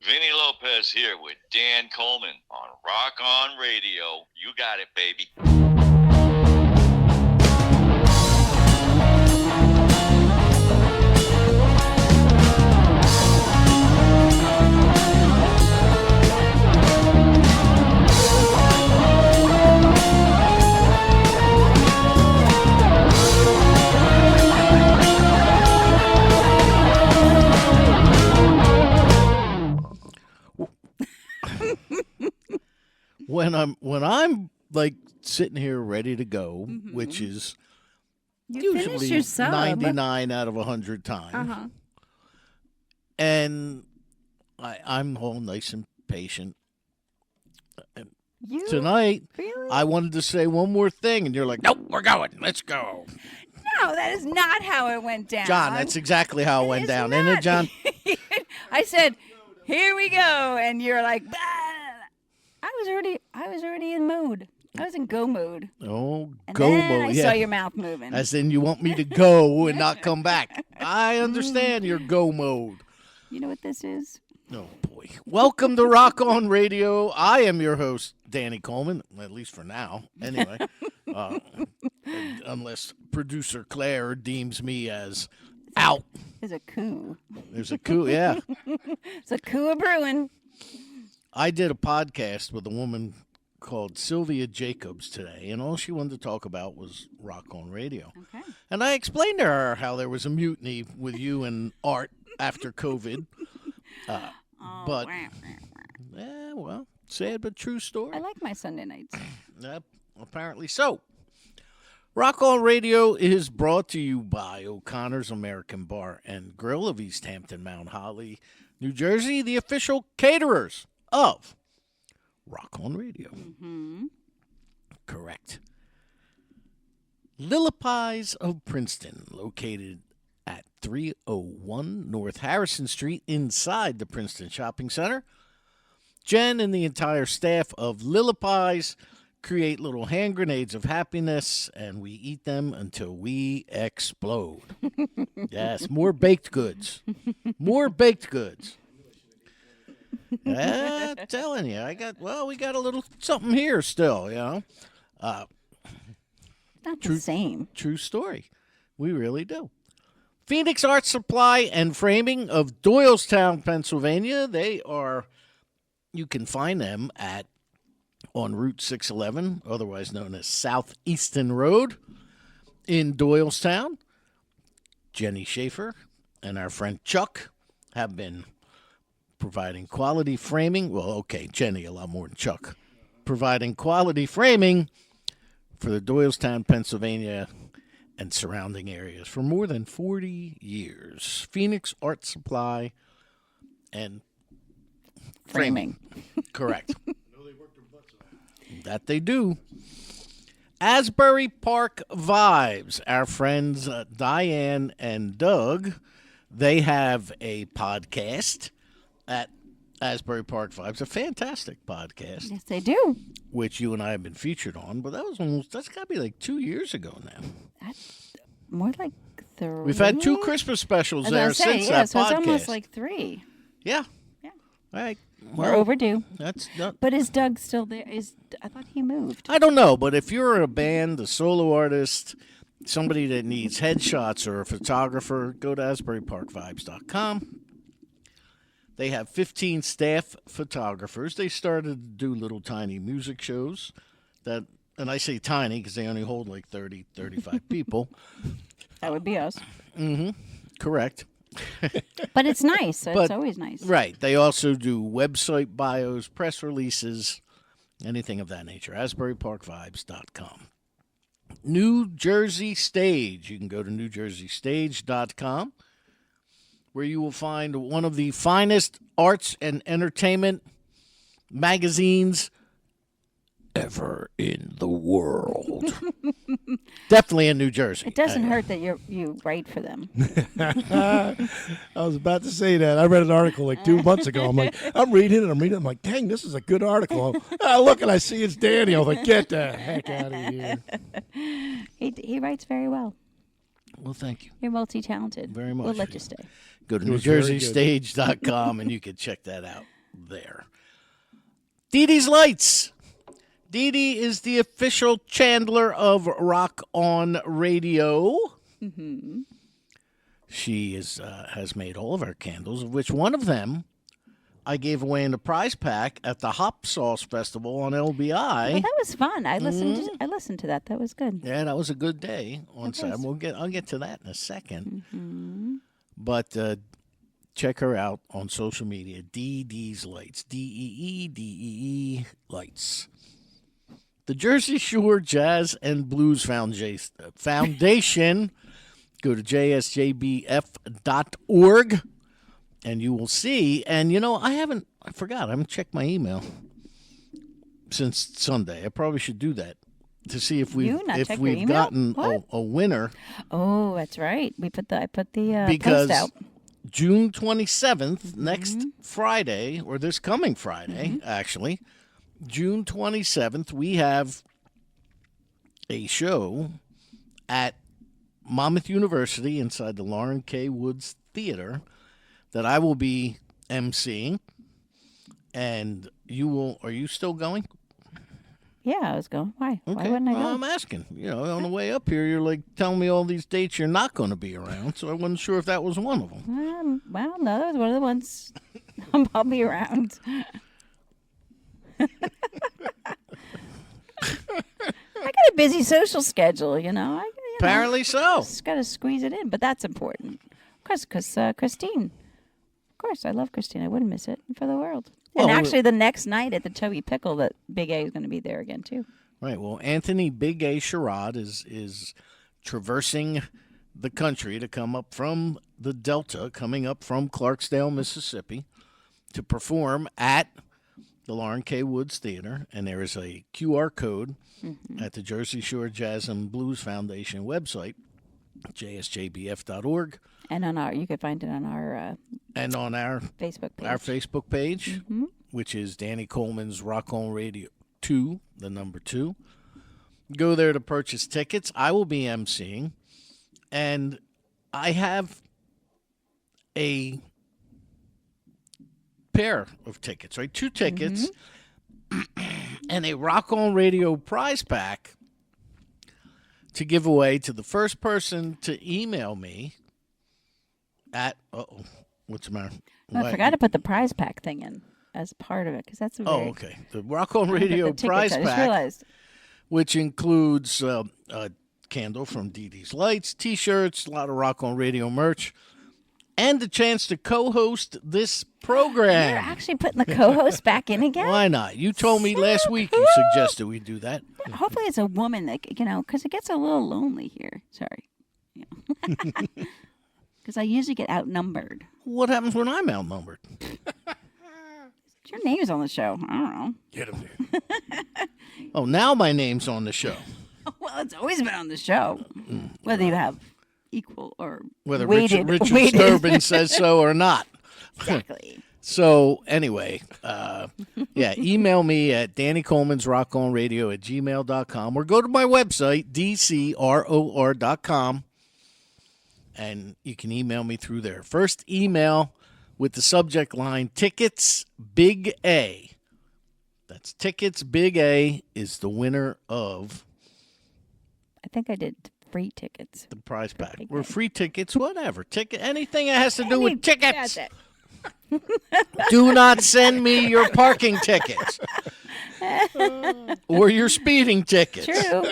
Vinny Lopez here with Dan Coleman on Rock On Radio. You got it, baby. When I'm like sitting here ready to go, which is usually your sub. 99 out of 100 times, and I'm all nice and patient. You Tonight, really? I wanted to say one more thing, and you're like, "Nope, we're going. Let's go." No, that is not how it went down. John, that's exactly how it went is down, isn't it, not. John? I said, "Here we go," and you're like, bah. I was already in mode. I was in go mode. Oh, And go then mode. I Yeah. saw your mouth moving. As in, you want me to go and not come back. I understand your go mode. You know what this is? Oh, boy. Welcome to Rock On Radio. I am your host, Danny Coleman, at least for now. Anyway, unless producer Claire deems me as out. It's a coup. There's a coup, yeah. It's a coup of brewing. I did a podcast with a woman called Sylvia Jacobs today, and all she wanted to talk about was Rock On Radio. Okay. And I explained to her how there was a mutiny with you and Art after COVID. But, well, sad but true story. I like my Sunday nights. Yep, apparently so. Rock On Radio is brought to you by O'Connor's American Bar and Grill of East Hampton, Mount Holly, New Jersey, the official caterers of Rock On Radio. Mm-hmm. Correct. Lillipie's of Princeton, located at 301 North Harrison Street inside the Princeton Shopping Center. Jen and the entire staff of Lillipie's create little hand grenades of happiness, and we eat them until we explode. Yes, more baked goods. More baked goods. Telling you, we got a little something here still, you know. Not True- the same. True story. We really do. Phoenix Art Supply and Framing of Doylestown, Pennsylvania. You can find them on Route 611, otherwise known as Southeastern Road in Doylestown. Jenny Schaefer and our friend Chuck have been providing quality framing. Well, okay, Jenny, a lot more than Chuck. Providing quality framing for the Doylestown, Pennsylvania, and surrounding areas for more than 40 years. Phoenix Art Supply and Framing. Correct. That they do. Asbury Park Vibes. Our friends Diane and Doug, they have a podcast at Asbury Park Vibes, a fantastic podcast, Yes, they do. which you and I have been featured on, but that's got to be like 2 years ago now. That's more like 3. We've had 2 Christmas specials I was there gonna say, since yeah, that so podcast. it's almost like 3. Yeah. Yeah. All right. We're Well, overdue. that's not. But is Doug still there? I thought he moved. I don't know, but if you're a band, a solo artist, somebody that needs headshots or a photographer, go to AsburyParkVibes.com. They have 15 staff photographers. They started to do little tiny music shows and I say tiny because they only hold like 30, 35 people. That would be us. Correct. But it's nice. So But- it's always nice. Right. They also do website bios, press releases, anything of that nature. AsburyParkVibes.com. New Jersey Stage. You can go to NewJerseyStage.com, where you will find one of the finest arts and entertainment magazines ever in the world. Definitely in New Jersey. It doesn't hurt that you write for them. I was about to say that. I read an article like 2 months ago. I'm reading it. I'm like, dang, this is a good article. I look and I see it's Danny. I was like, get the heck out of here. He writes very well. Well, thank you You're multi-talented. very much. We'll let you stay. Go to It was very good. NewJerseyStage.com and you can check that out there. Dee Dee's Lights. Dee Dee is the official Chandler of Rock On Radio. Mm-hmm. She has made all of our candles, of which one of them I gave away in the prize pack at the Hop Sauce Festival on LBI. Well, that was fun. I listened to that. That was good. Yeah, that was a good day on Saturday. I'll get to that in a second. Mm-hmm. But check her out on social media. Dee Dee's Lights. DEEDEE Lights. The Jersey Shore Jazz and Blues Foundation. Go to jsjbf.org and you will see. And, I haven't checked my email since Sunday. I probably should do that to see if we've gotten a winner. Oh, that's right. I put the Because post out. June 27th, next Friday, or this coming Friday, actually, June 27th, we have a show at Monmouth University inside the Lauren K. Woods Theater that I will be emceeing. And are you still going? Yeah, I was going. Why? Okay. Why wouldn't I go? I'm asking. On the way up here, you're like telling me all these dates you're not going to be around, so I wasn't sure if that was one of them. Well, no, that was one of the ones I'll be around. I got a busy social schedule, Apparently so. Just got to squeeze it in, but that's important. Of course, because Christine. Of course, I love Christine. I wouldn't miss it for the world. Well, and actually, the next night at the Toby Pickle, that Big A is going to be there again, too. Right. Well, Anthony Big A Sherrod is traversing the country to come up from the Delta, coming up from Clarksdale, Mississippi, to perform at the Lauren K. Woods Theater. And there is a QR code at the Jersey Shore Jazz and Blues Foundation website, jsjbf.org. And you can find it on our Facebook page. Our Facebook page, which is Danny Coleman's Rock On Radio 2, the number 2. Go there to purchase tickets. I will be emceeing, and I have a pair of tickets, right? 2 tickets and a Rock On Radio prize pack to give away to the first person to email me at what's the matter? I forgot to put the prize pack thing in as part of it because that's okay. The Rock On Radio prize I just pack, realized. which includes a candle from Dee Dee's Lights, T-shirts, a lot of Rock On Radio merch, and the chance to co-host this program. You're actually putting the co-host back in again? Why not? You told me last week you suggested we do that. Hopefully it's a woman that, because it gets a little lonely here. Sorry. Because I usually get outnumbered. What happens when I'm outnumbered? Your name's on the show. I don't know. Get him there. Oh, now my name's on the show. Well, it's always been on the show. Whether you have equal or Whether weighted. Richard Sturbin says so or not. Exactly. So, anyway, email me at DannyColeman'sRockOnRadio@gmail.com or go to my website, dcror.com, and you can email me through there. First email with the subject line, Tickets Big A. That's Tickets Big A is the winner of... I think I did free tickets. The prize pack. Big Or A. free tickets, whatever. Anything that has to do with tickets. That's it. Do not send me your parking tickets or your speeding tickets. True.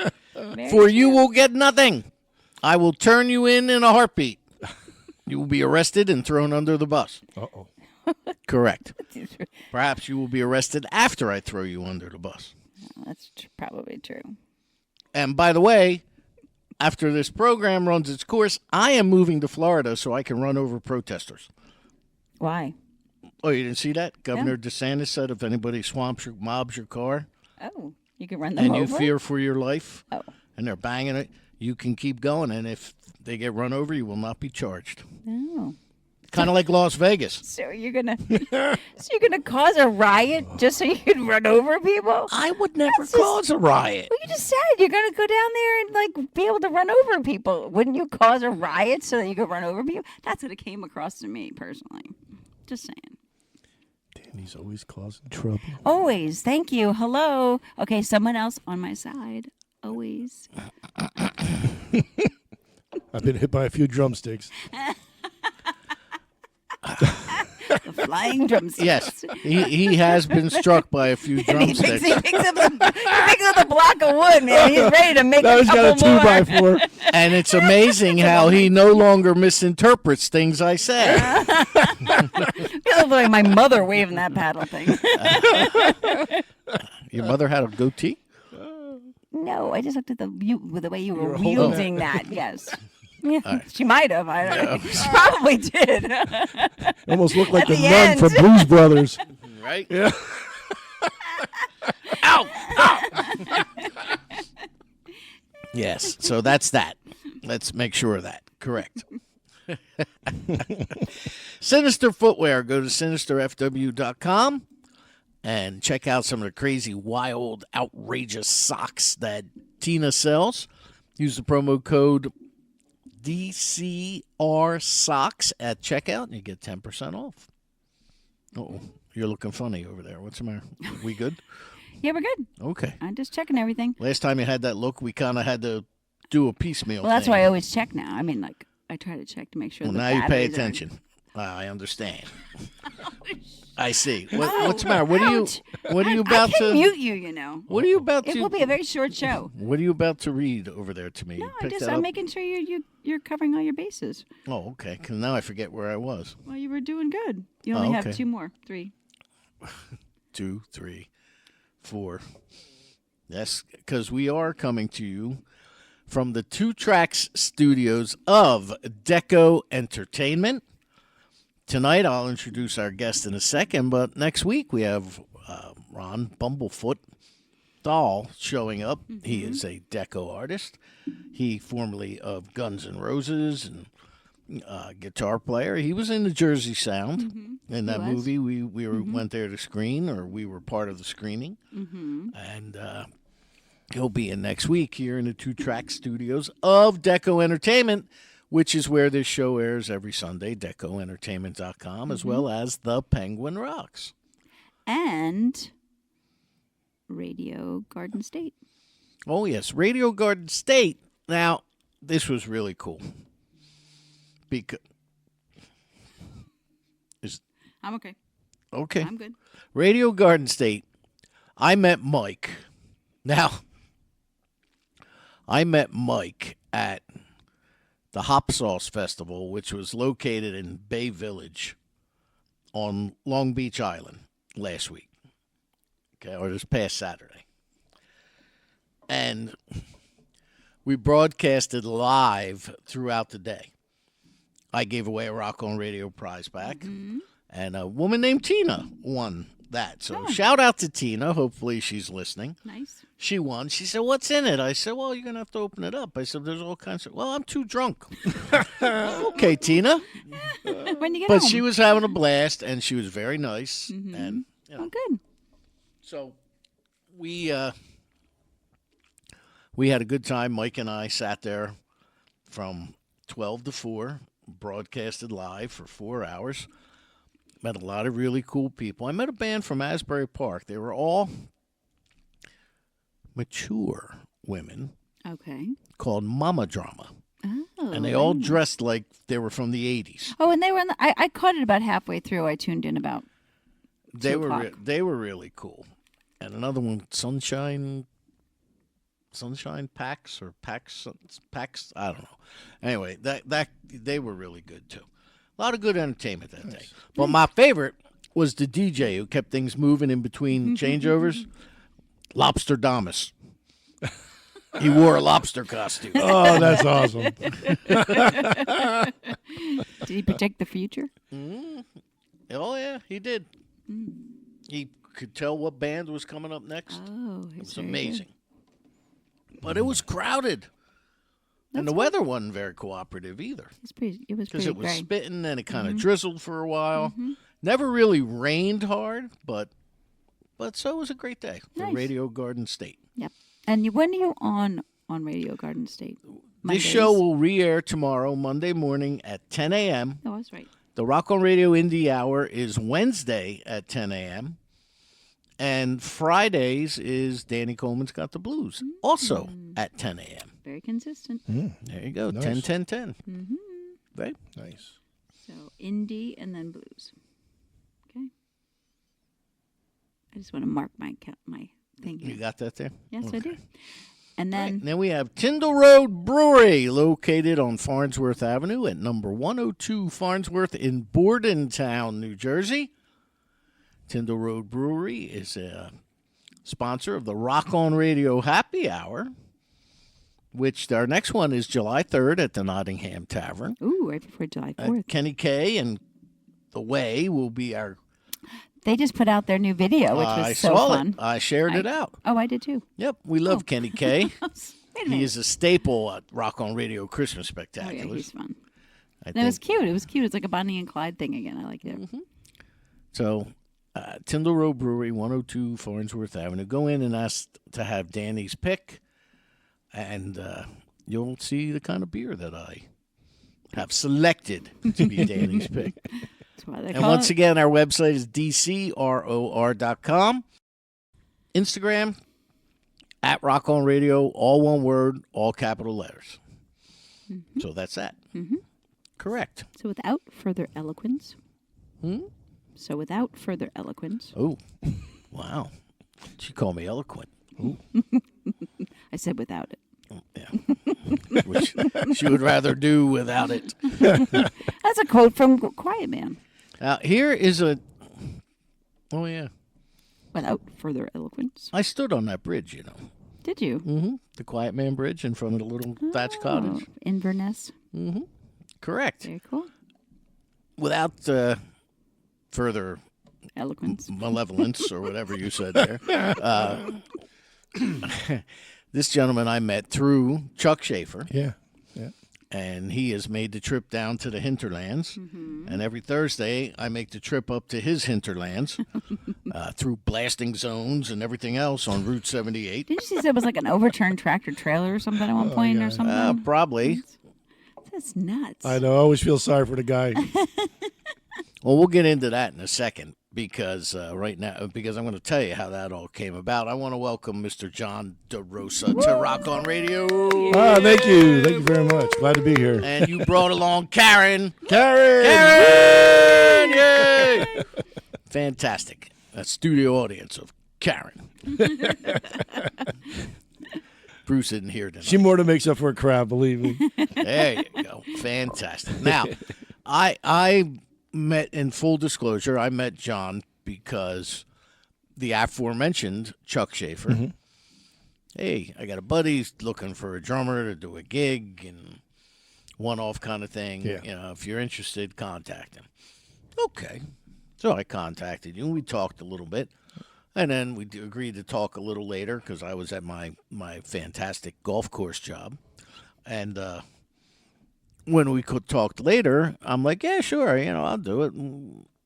For you will get nothing. I will turn you in a heartbeat. You will be arrested and thrown under the bus. Uh-oh. Correct. Perhaps you will be arrested after I throw you under the bus. That's probably true. And by the way, after this program runs its course, I am moving to Florida so I can run over protesters. Why? Oh, you didn't see that? Governor DeSantis said if anybody mobs your car Oh, you can run them and over? you fear for your life Oh. and they're banging it, you can keep going. And if they get run over, you will not be charged. Oh. Kind of like Las Vegas. So you're gonna cause a riot just so you can run over people? I would never cause a riot. Well, you just said you're gonna go down there and like be able to run over people. Wouldn't you cause a riot so that you could run over people? That's what it came across to me personally. Just saying. Danny's always causing trouble. Always. Thank you. Hello. Okay, someone else on my side. Always. I've been hit by a few drumsticks. The flying drumsticks. Yes, he has been struck by a few drumsticks. He picks up the block of wood, man. He's ready to make Now a he's got a couple more. 2x4. And it's amazing how he no longer misinterprets things I say. It looks like my mother waving that paddle thing. Your mother had a goatee? No, I just looked at the way you were holding wielding that. Yes. Yeah, she might have. I don't know. She probably did. Almost looked like At the the nun end. from Blues Brothers. Right? Yeah. Yes, so that's that. Let's make sure of that. Correct. Sinister Footwear. Go to sinisterfw.com and check out some of the crazy, wild, outrageous socks that Tina sells. Use the promo code DCR Socks at checkout and you get 10% off. Oh, you're looking funny over there. What's the matter? We good? Yeah, we're good. Okay. I'm just checking everything. Last time you had that look, we kind of had to do a piecemeal Well, that's thing. why I always check now. I mean, like, I try to check to make sure Well, the now you pay batteries are- attention. I understand. I see. What's the matter? What are you? Ouch. What are you I about can to? mute you, you know. What are you about It to? will be a very short show. What are you about to read over there to me? No, You picked that I'm up? making sure you're covering all your bases. Oh, okay. Because now I forget where I was. Well, you were doing good. You only okay. have 2 more, 3. 2, 3, 4. Yes, because we are coming to you from the 2 Tracks studios of Deco Entertainment. Tonight, I'll introduce our guest in a second, but next week we have Ron Bumblefoot Dahl showing up. Mm-hmm. He is a deco artist. He formerly of Guns N' Roses and guitar player. He was in the Jersey Sound in that movie. We went there to screen, or we were part of the screening. Mm-hmm. And he'll be in next week here in the 2 Track studios of Deco Entertainment, which is where this show airs every Sunday, decoentertainment.com, as well as The Penguin Rocks. And Radio Garden State. Oh, yes, Radio Garden State. Now, this was really cool. Because I'm okay. Okay. I'm good. Radio Garden State. I met Mike. Now, I met Mike at the Hop Sauce Festival, which was located in Bay Village on Long Beach Island last week. Okay, or this past Saturday. And we broadcasted live throughout the day. I gave away a Rock on Radio prize pack, and a woman named Tina won that. So shout out to Tina. Hopefully she's listening. Nice. She won. She said, "What's in it?" I said, "Well, you're going to have to open it up." I said, "There's all kinds of..." "Well, I'm too drunk." Okay, Tina. When you get But home. she was having a blast, and she was very nice. And Oh, good. so we had a good time. Mike and I sat there from 12 to 4, broadcasted live for 4 hours. Met a lot of really cool people. I met a band from Asbury Park. They were all mature women Okay. called Mama Drama. Oh. And they all dressed like they were from the 80s. Oh, and they were in I caught it about halfway through. I tuned in about. They 2 were o'clock. they were really cool. And another one, Sunshine Packs or Packs, I don't know. Anyway, that they were really good too. A lot of good entertainment that day. But my favorite was the DJ who kept things moving in between changeovers. Lobster Damas. He wore a lobster costume. Oh, that's awesome. Did he predict the future? Oh yeah, he did. He could tell what band was coming up next. Oh, It was amazing. But it was crowded. And the weather wasn't very cooperative either. It was Because pretty it was gray. spitting and it kind of drizzled for a while. Never really rained hard, but so it was a great day for Nice. Radio Garden State. Yep. And when are you on Radio Garden State? This show will re-air tomorrow, Monday morning at 10 a.m. Oh, that's right. The Rock on Radio Indie Hour is Wednesday at 10 a.m. And Fridays is Danny Coleman's Got the Blues, also at 10 a.m. Very consistent. There you go, Nice. 10, 10, 10. Right? Nice. So indie and then blues. Okay. I just want to mark my thing You here. got that there? Yes, I do. And Right. then Then we have Tyndall Road Brewery, located on Farnsworth Avenue at number 102 Farnsworth in Bordentown, New Jersey. Tyndall Road Brewery is a sponsor of the Rock on Radio Happy Hour, which our next one is July 3rd at the Nottingham Tavern. ooh, right before July 4th. Kenny K and The Way will be our. They just put out their new video, which was I so saw fun. it. I shared it out. Oh, I did too. Yep, we love Kenny K. Wait a He minute. is a staple at Rock on Radio Christmas Oh, yeah, Spectaculars. he's fun. I And it was think. cute. It was cute. It's like a Bonnie and Clyde thing again. I like it. So, Tyndall Road Brewery, 102 Farnsworth Avenue. Go in and ask to have Danny's pick, and you'll see the kind of beer that I have selected to be Danny's pick. That's why they And call once it. again, our website is dcror.com. Instagram, at Rock On Radio, all one word, all capital letters. So that's that. Correct. So without further eloquence. So without further eloquence, Oh, wow. She called me eloquent. I said without it. Yeah. Which she would rather do without it. That's a quote from Quiet Man. Now, here is a. Oh, yeah. Without further eloquence. I stood on that bridge, you know. Did you? The Quiet Man Bridge in front of the little thatch cottage. Inverness. Correct. Very cool. Without further Eloquence. malevolence or whatever you said there. This gentleman I met through Chuck Schaefer, Yeah. and he has made the trip down to the hinterlands. And every Thursday, I make the trip up to his hinterlands through blasting zones and everything else on Route 78. Did you see there was like an overturned tractor trailer or something at one point or something? Probably. That's nuts. I know. I always feel sorry for the guy. Well, we'll get into that in a second because I'm going to tell you how that all came about. I want to welcome Mr. John Derosa to Rock On Radio. Thank you. Thank you very much. Glad to be here. And you brought along Karen. Karen! Karen! Yay! Fantastic. A studio audience of Karen. Bruce isn't here tonight. She more than makes up for a crowd, believe me. There you go. Fantastic. Now, I met, in full disclosure, I met John because the aforementioned Chuck Schaefer. Hey, I got a buddy he's looking for a drummer to do a gig and one-off kind of thing. Yeah. You know, if you're interested, contact him. Okay. So I contacted you, and we talked a little bit. And then we agreed to talk a little later because I was at my fantastic golf course job. And when we talked later, I'm like, yeah, sure, I'll do it.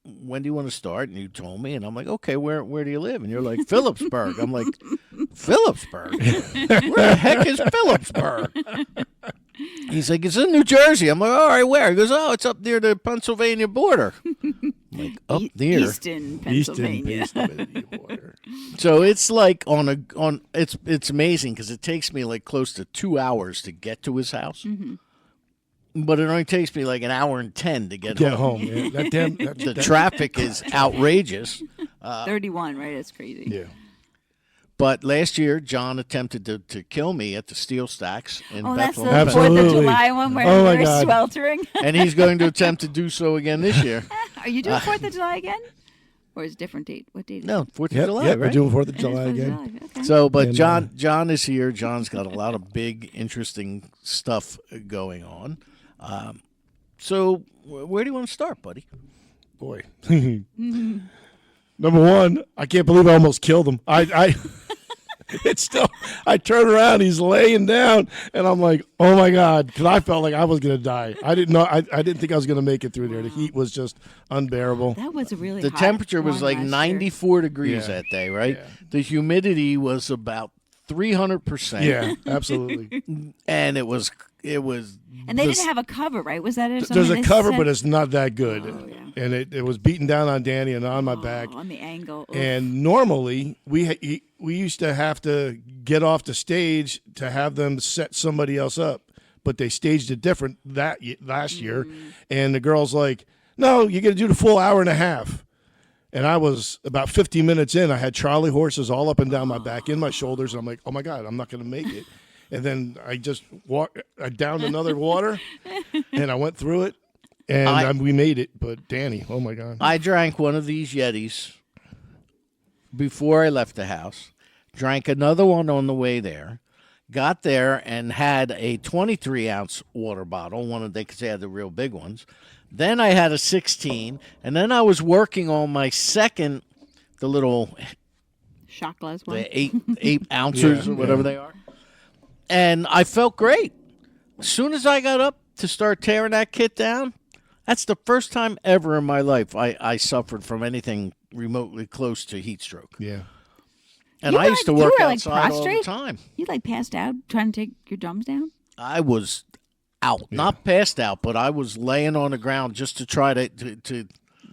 When do you want to start? And you told me, and I'm like, okay, where do you live? And you're like, Phillipsburg. I'm like, Phillipsburg? Where the heck is Phillipsburg? He's like, it's in New Jersey. I'm like, all right, where? He goes, oh, it's up near the Pennsylvania border. I'm like, up near Easton, Pennsylvania. So it's like it's amazing because it takes me like close to 2 hours to get to his house. But it only takes me like an hour and 10 to get home. Yeah. The traffic is outrageous. 31, right? That's crazy. Yeah. But last year, John attempted to kill me at the Steel Stacks in Oh, that's the Bethlehem. 4th of Absolutely. July one where Oh, my we're God. sweltering. And he's going to attempt to do so again this year. Are you doing 4th of July again? Or is it a different date? What date is No, it? 4th of Yep, July, yep, we're right? doing 4th of It is July 4th of again. July. Okay. So, but And, John is here. John's got a lot of big, interesting stuff going on. So where do you want to start, buddy? Boy. Number one, I can't believe I almost killed him. I it's still. I turn around, he's laying down, and I'm like, oh my God, because I felt like I was gonna die. I didn't know. I didn't think I was gonna make it through there. The heat was just unbearable. That was a really The hot temperature was one like last 94 degrees Yeah. that day, right? Yeah. The humidity was about 300%. Yeah, absolutely. And it was And they didn't have a cover, right? Was that it? There's a cover, but but it's not that good. Oh, yeah. And it was beating down on Danny and on my back. on the angle. Oof. And normally we used to have to get off the stage to have them set somebody else up, but they staged it different last year. And the girl's like, "No, you got to do the full hour and a half." And I was about 50 minutes in. I had Charlie horses all up and down my back, in my shoulders. And I'm like, "Oh my God, I'm not going to make it." And then I just I downed another water, and I went through it. And we made it, but Danny, oh my God. I drank one of these Yetis before I left the house, drank another one on the way there, got there and had a 23-ounce water bottle, because they had the real big ones. Then I had a 16, and then I was working on my second, the little Shot glass one. the eight ounces or whatever they are. And I felt great. As soon as I got up to start tearing that kit down, that's the first time ever in my life I suffered from anything remotely close to heat stroke. Yeah. And You I were used to like- you work were, like, outside all the prostrate? time. You passed out trying to take your thumbs down? I was out, not passed out, but I was laying on the ground just to try to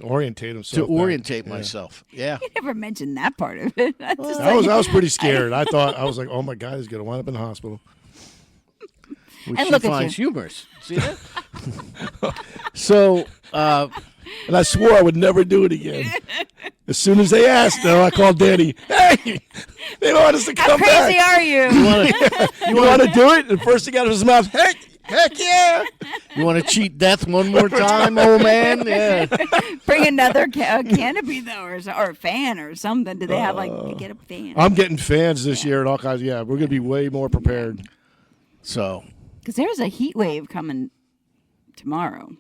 Orientate himself. back. orientate Yeah. myself. Yeah. You never mentioned that part of it. That's just I like- was pretty scared. I was like, oh my God, he's going to wind up in the hospital. Which And she look at finds you. humorous. See that? So, And I swore I would never do it again. As soon as they asked, though, I called Danny. Hey, they want us to How come crazy back. are you? You want to do it? And first thing out of his mouth, heck yeah. you want to cheat death one more time, old man? Yeah. Bring another canopy, though, or a fan or something. Do they have, they get a fan? I'm getting fans this year and all kinds. Yeah, we're going to be way more prepared. So, Because there's a heat wave coming tomorrow.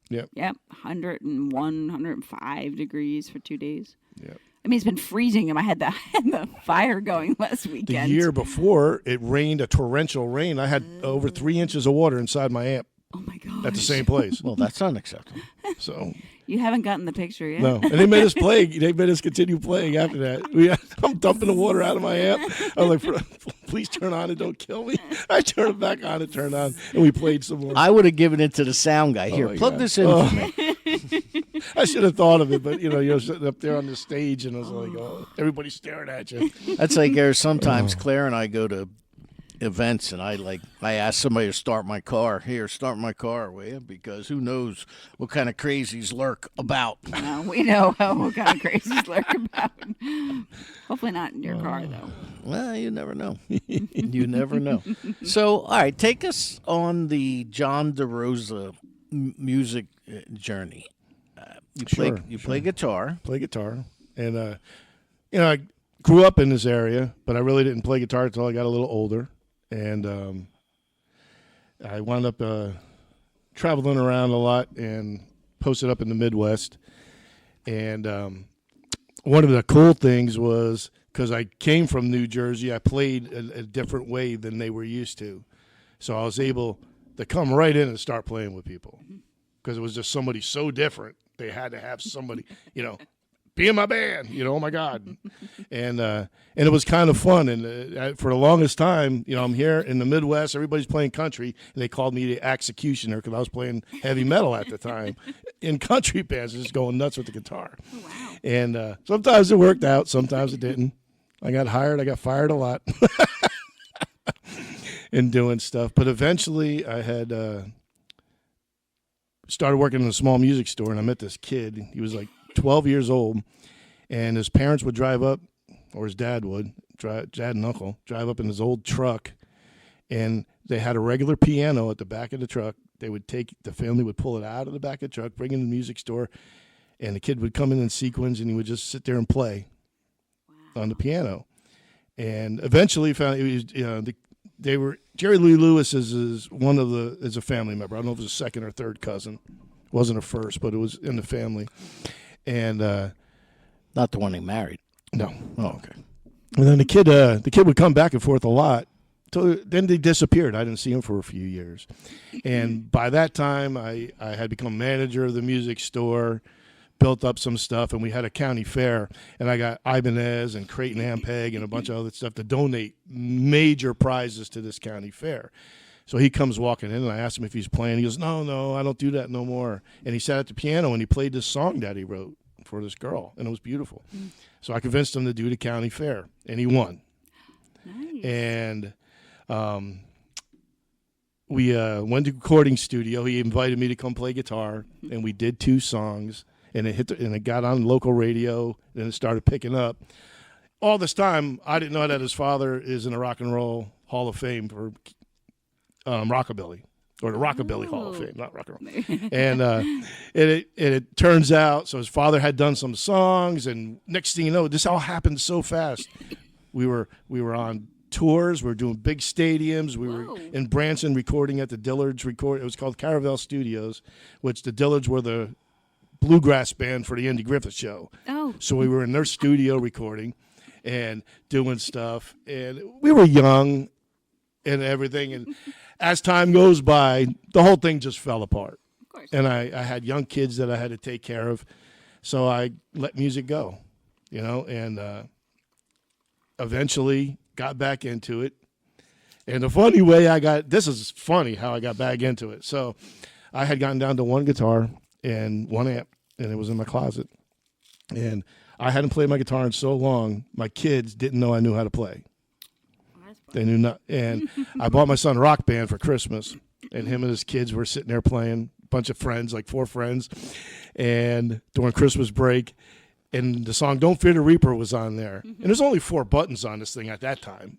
Yep. Yep, 101, 105 degrees for 2 days. Yep. I mean, it's been freezing, and I had the fire going last The weekend. year before, it rained a torrential rain. I had over 3 inches of water inside my amp Oh my god! at the same place. well, that's unacceptable. So You haven't gotten the picture yet. no, and they made us play. They made us continue playing after that. I'm dumping the water out of my amp. I was like, "Please turn on and don't kill me." I turned it back on and turned on, and we played some more. I would have given it to the sound guy. Here, my plug God. this in Oh. for me. I should have thought of it, but you're sitting up there on the stage, and I was like, "Oh, everybody's staring at you." That's like sometimes Claire and I go to events and I ask somebody to start my car. Here, start my car, will you? Because who knows what kind of crazies lurk about. No, we know what kind of crazies lurk about. Hopefully not in your car, though. Well, you never know. You never know. So, all right, take us on the John Derosa music journey. You play guitar. Play guitar, and I grew up in this area, but I really didn't play guitar until I got a little older, and I wound up traveling around a lot and posted up in the Midwest. And one of the cool things was because I came from New Jersey, I played a different way than they were used to, so I was able to come right in and start playing with people because it was just somebody so different. They had to have somebody, be in my band, oh my God. And it was kind of fun. And for the longest time, I'm here in the Midwest, everybody's playing country, and they called me the executioner because I was playing heavy metal at the time. In country bands, just going nuts with the guitar. Oh, wow. And sometimes it worked out, sometimes it didn't. I got hired, I got fired a lot in doing stuff. But eventually I had started working in a small music store, and I met this kid. He was like 12 years old, and his parents would drive up, or his dad would, dad and uncle, drive up in his old truck, and they had a regular piano at the back of the truck. The family would pull it out of the back of the truck, bring it in the music store, and the kid would come in sequence, and he would just sit there and play on the piano. And eventually found they were Jerry Lee Lewis is a family member. I don't know if it was a second or third cousin. It wasn't a first, but it was in the family. And Not the one he married. no. Oh, okay. And then the kid would come back and forth a lot. So then they disappeared. I didn't see him for a few years. And by that time, I had become manager of the music store, built up some stuff, and we had a county fair. And I got Ibanez and Creighton Ampeg and a bunch of other stuff to donate major prizes to this county fair. So he comes walking in, and I asked him if he's playing. He goes, no, I don't do that no more. And he sat at the piano, and he played this song that he wrote for this girl, and it was beautiful. So I convinced him to do the county fair, and he won. Nice. And we went to recording studio. He invited me to come play guitar, and we did 2 songs, and it got on local radio, and it started picking up. All this time, I didn't know that his father is in the Rock and Roll Hall of Fame for rockabilly, or the Rockabilly Hall of Fame, not rock and roll. And it turns out, so his father had done some songs, and next thing you know, this all happened so fast. We were on tours. We were doing big stadiums. We were in Branson recording at the Dillards It was called Caravel Studios, which the Dillards were the bluegrass band for the Andy Griffith Show. Oh. So we were in their studio recording and doing stuff. And we were young and everything. And as time goes by, the whole thing just fell apart. Of course. And I had young kids that I had to take care of. So I let music go, and eventually got back into it. And the funny way this is funny how I got back into it. So I had gotten down to 1 guitar and 1 amp, and it was in my closet. And I hadn't played my guitar in so long, my kids didn't know I knew how to play. They knew not. And I bought my son Rock Band for Christmas, and him and his kids were sitting there playing, a bunch of friends, like 4 friends, and during Christmas break. And the song "Don't Fear the Reaper" was on there. And there's only 4 buttons on this thing at that time,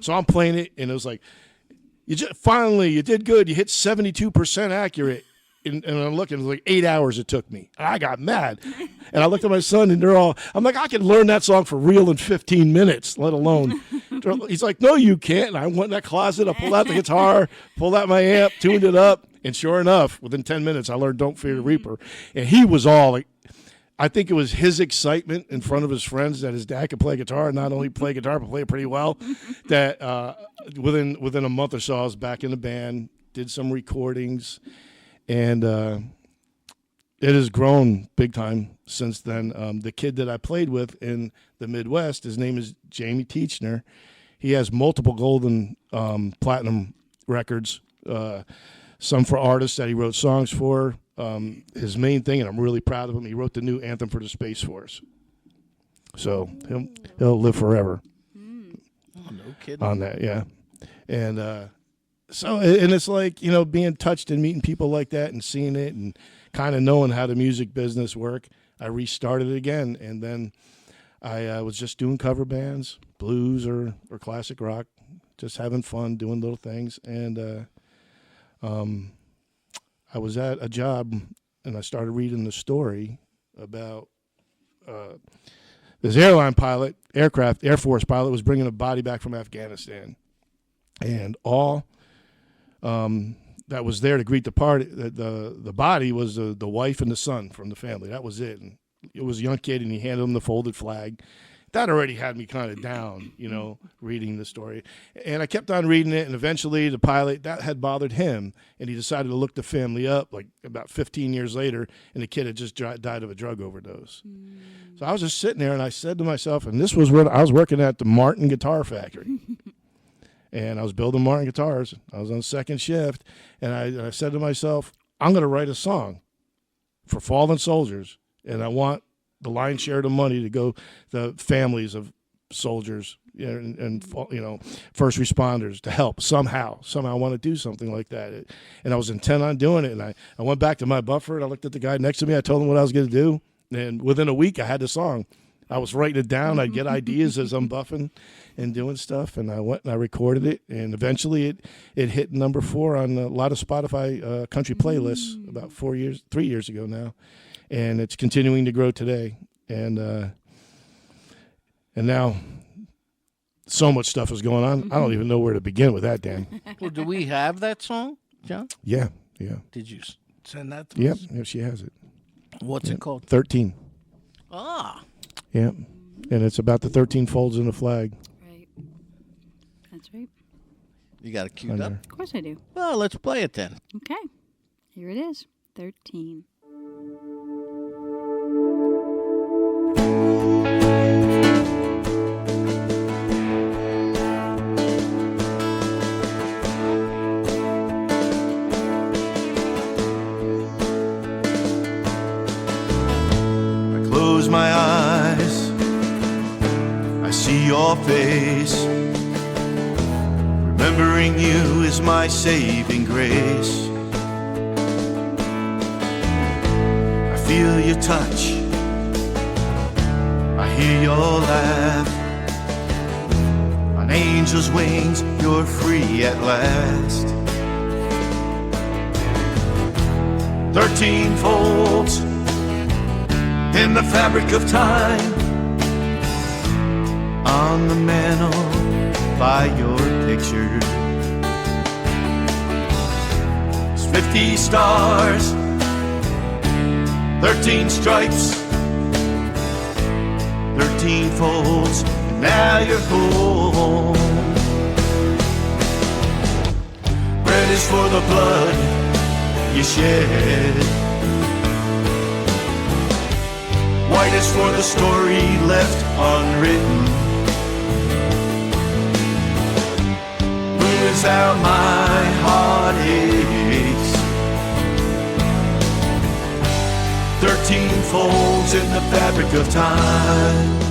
So I'm playing it, and it was like, finally, you did good. You hit 72% accurate. And I'm looking, it was like 8 hours it took me. I got mad. And I looked at my son, and I'm like, I can learn that song for real in 15 minutes, let alone. He's like, no, you can't. And I went in that closet, I pulled out the guitar, pulled out my amp, tuned it up. And sure enough, within 10 minutes, I learned "Don't Fear the Reaper." And he was all like, I think it was his excitement in front of his friends that his dad could play guitar, and not only play guitar, but play it pretty well, that within a month or so, I was back in the band, did some recordings, and it has grown big time since then. The kid that I played with in the Midwest, his name is Jamie Teachner. He has multiple golden platinum records, some for artists that he wrote songs for. His main thing, and I'm really proud of him, he wrote the new anthem for the Space Force. So he'll live forever. Oh, no kidding. On that, yeah. And and it's like, being touched and meeting people like that and seeing it and kind of knowing how the music business work. I restarted it again, and then I was just doing cover bands, blues or classic rock, just having fun, doing little things. And I was at a job, and I started reading the story about this Air Force pilot was bringing a body back from Afghanistan. And all that was there to greet the party, the body was the wife and the son from the family. That was it. And it was a young kid, and he handed him the folded flag. That already had me kind of down, reading the story. And I kept on reading it, and eventually the pilot, that had bothered him, and he decided to look the family up, like about 15 years later, and the kid had just died of a drug overdose. So I was just sitting there, and I said to myself, and this was when I was working at the Martin Guitar Factory, and I was building Martin guitars. I was on second shift, and I said to myself, I'm going to write a song for fallen soldiers, and I want the lion's share of the money to go to families of soldiers and first responders to help somehow. I want to do something like that. And I was intent on doing it. And I went back to my buffer, and I looked at the guy next to me. I told him what I was going to do. And within a week, I had the song. I was writing it down. I'd get ideas as I'm buffing and doing stuff. And I went and I recorded it. And eventually it hit number 4 on a lot of Spotify country playlists about 3 years ago now. And it's continuing to grow today. And now so much stuff is going on. I don't even know where to begin with that, Dan. Well, do we have that song, John? Yeah. Did you send that to Yep, us? yeah, she has it. What's it called? 13. Ah. Yeah. And it's about the 13 folds in the flag. Right. That's right. You got it queued up? Of course I do. Well, let's play it then. Okay. Here it is. 13. Close my eyes, I see your face. Remembering you is my saving grace. I feel your touch, I hear your laugh. On angel's wings, you're free at last. 13 folds in the fabric of time, on the mantle by your picture. 50 stars, 13 stripes, 13 folds, and now you're home. Red is for the blood you shed, white is for the story left unwritten. Blue is how my heart aches. 13 folds in the fabric of time.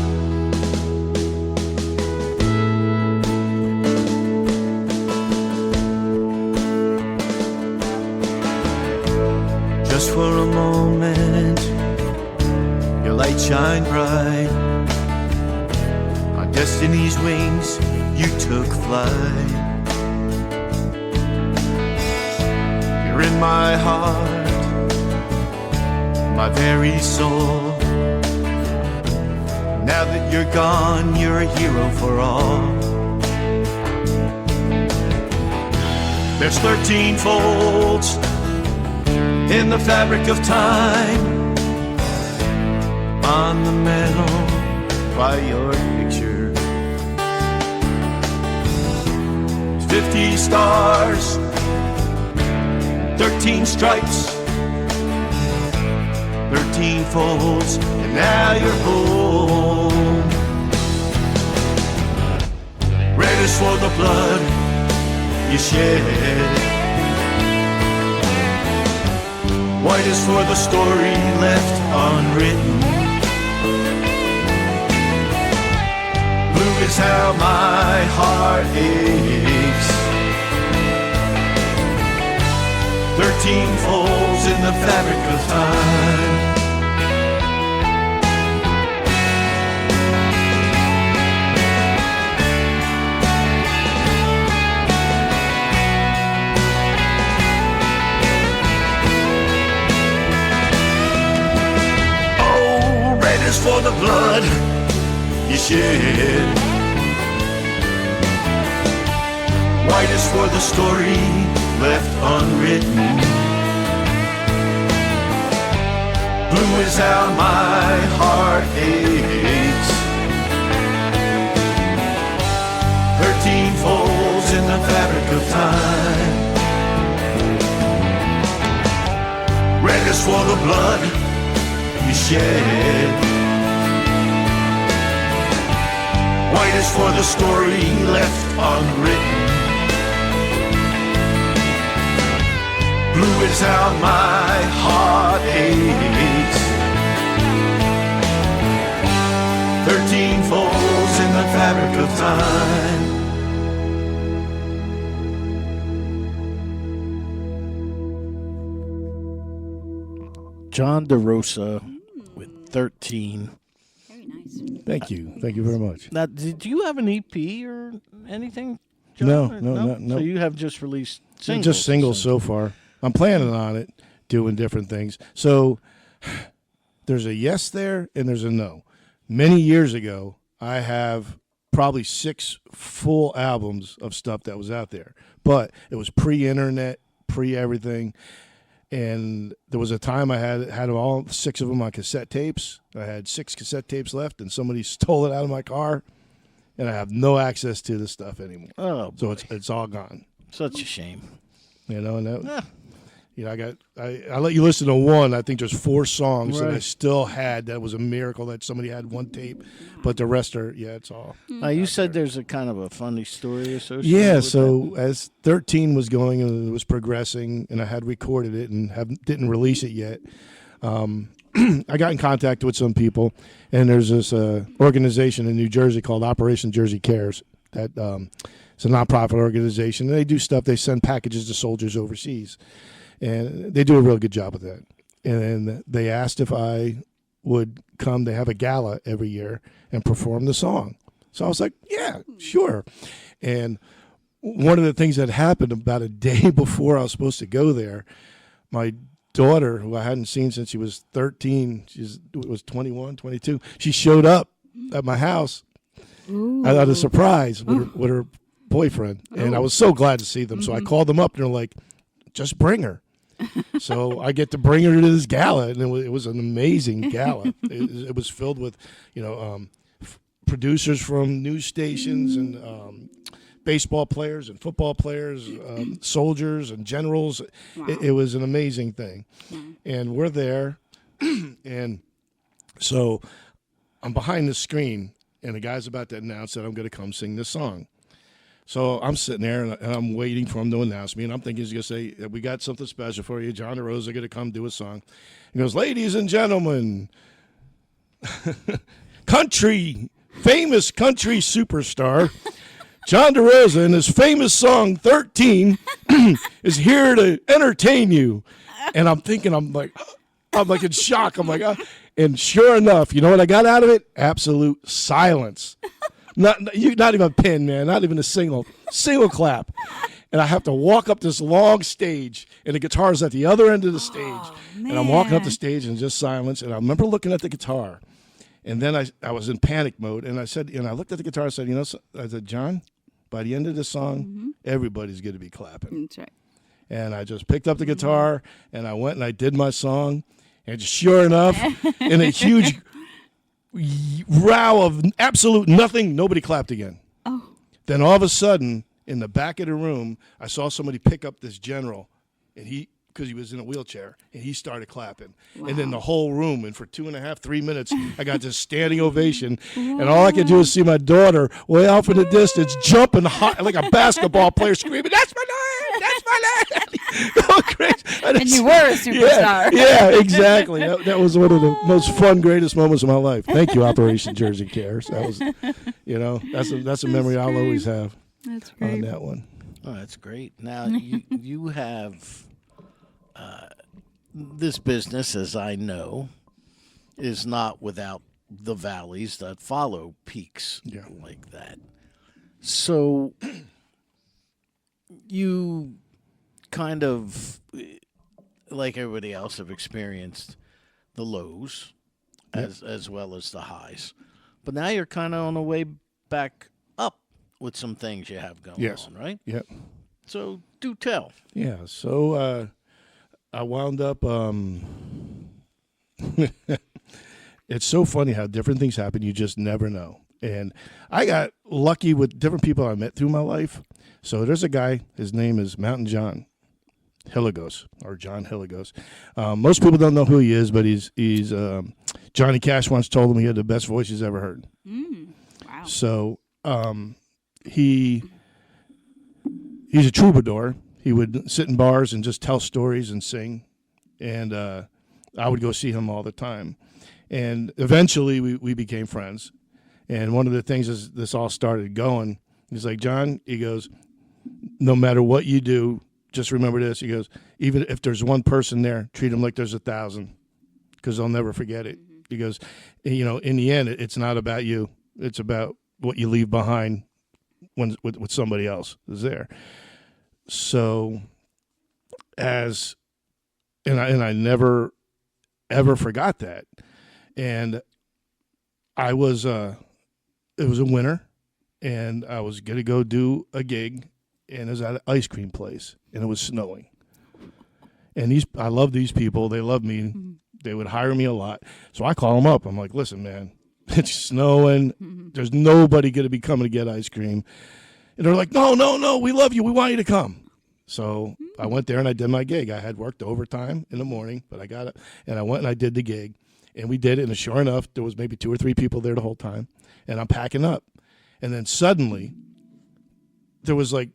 Just for a moment, your light shine bright. On destiny's wings, you took flight. You're in my heart, my very soul. Now that you're gone, you're a hero for all. There's 13 folds in the fabric of time, on the mantle by your picture. 50 stars, 13 stripes, 13 folds, and now you're home. Red is for the blood you shed, white is for the story left unwritten. Blue is how my heart aches. 13 folds in the fabric of time. For the blood you shed, white is for the story left unwritten. Blue is how my heart aches. 13 folds in the fabric of time. Red is for the blood you shed, white is for the story left unwritten. Blue is how my heart aches. 13 folds in the fabric of time. John Derosa with 13. Very nice. Thank you. Thank you very much. Now, did you have an EP or anything, John? No, Or no. So you have just released singles? Just singles so far. I'm planning on it, doing different things. So there's a yes there and there's a no. Many years ago, I have probably 6 full albums of stuff that was out there. But it was pre-internet, pre-everything. And there was a time I had all 6 of them on cassette tapes. I had 6 cassette tapes left, and somebody stole it out of my car, and I have no access to the stuff anymore. Oh, So boy. it's all gone. Such a shame. And that, Ah, I let you listen to one. I think there's 4 songs that I Right. still had. That was a miracle that somebody had one tape, but the rest are it's all. now you said there's a kind of a funny story associated Yeah. with So as 13 was going and it was progressing, and I had recorded it and didn't release it yet. I got in contact with some people, and there's this organization in New Jersey called Operation Jersey Cares. That it's a nonprofit organization. And they do stuff. They send packages to soldiers overseas, and they do a real good job with that. And they asked if I would come. They have a gala every year and perform the song. So I was like, yeah, sure. And one of the things that happened about a day before I was supposed to go there, my daughter, who I hadn't seen since she was 13, she was 21, 22, she showed up at my house at a surprise with her boyfriend. And I was so glad to see them. So I called them up, and they're like, just bring her. So I get to bring her to this gala, and it was an amazing gala. It was filled with, producers from news stations and baseball players and football players, soldiers and generals. Wow. It was an amazing thing. And we're there, and so I'm behind the screen, and the guy's about to announce that I'm going to come sing this song. So I'm sitting there, and I'm waiting for him to announce me, and I'm thinking he's going to say, we got something special for you. John Derosa going to come do a song. He goes, ladies and gentlemen, famous country superstar, John Derosa, and his famous song 13 is here to entertain you. And I'm thinking, I'm like in shock. I'm like, and sure enough, you know what I got out of it? Absolute silence. Not even a pin, man. Not even a single clap. And I have to walk up this long stage, and the guitar's at the other end of the stage. And I'm walking up the stage and just silence. And I remember looking at the guitar, and then I was in panic mode. And I said, I looked at the guitar and said, I said, John, by the end of the song, everybody's going to be clapping. That's right. And I just picked up the guitar, and I went and I did my song. And sure enough, in a huge row of absolute nothing, nobody clapped again. Oh. Then all of a sudden, in the back of the room, I saw somebody pick up this general, and because he was in a wheelchair, and he started clapping. Wow. And then the whole room, and for 2.5, 3 minutes, I got this standing ovation, and all I could do was see my daughter way off in the distance, jumping high, like a basketball player, screaming, "That's my line! That's my line!" Going crazy. And you were a superstar. Yeah, exactly. That was one of the most fun, greatest moments of my life. Thank you, Operation Jersey Cares. That was, that's a memory I'll always have That's on great. that one. Oh, that's great. Now, you have this business, as I know, is not without the valleys that follow peaks like that. So you kind of, like everybody else, have experienced the lows as well as the highs. But now you're kind of on the way back up with some things you have going on, right? Yep. So do tell. Yeah. So I wound up. It's so funny how different things happen. You just never know. And I got lucky with different people I met through my life. So there's a guy. His name is Mountain John Hilligos, or John Hilligos. Most people don't know who he is, but he's Johnny Cash once told him he had the best voice he's ever heard. Wow. So he's a troubadour. He would sit in bars and just tell stories and sing, and I would go see him all the time. And eventually we became friends. And one of the things as this all started going, he's like, John, he goes, no matter what you do, just remember this. He goes, even if there's one person there, treat them like there's 1,000, because they'll never forget it. He goes, in the end, it's not about you. It's about what you leave behind when with somebody else is there. So I never ever forgot that. And I was it was a winter, and I was going to go do a gig, and it was at an ice cream place, and it was snowing. And I love these people. They love me. They would hire me a lot. So I call them up. I'm like, listen, man, it's snowing. There's nobody going to be coming to get ice cream. And they're like, no, we love you. We want you to come. So I went there and I did my gig. I had worked overtime in the morning, but I got it. And I went and I did the gig. And we did it. And sure enough, there was maybe 2 or 3 people there the whole time. And I'm packing up. And then suddenly, there was like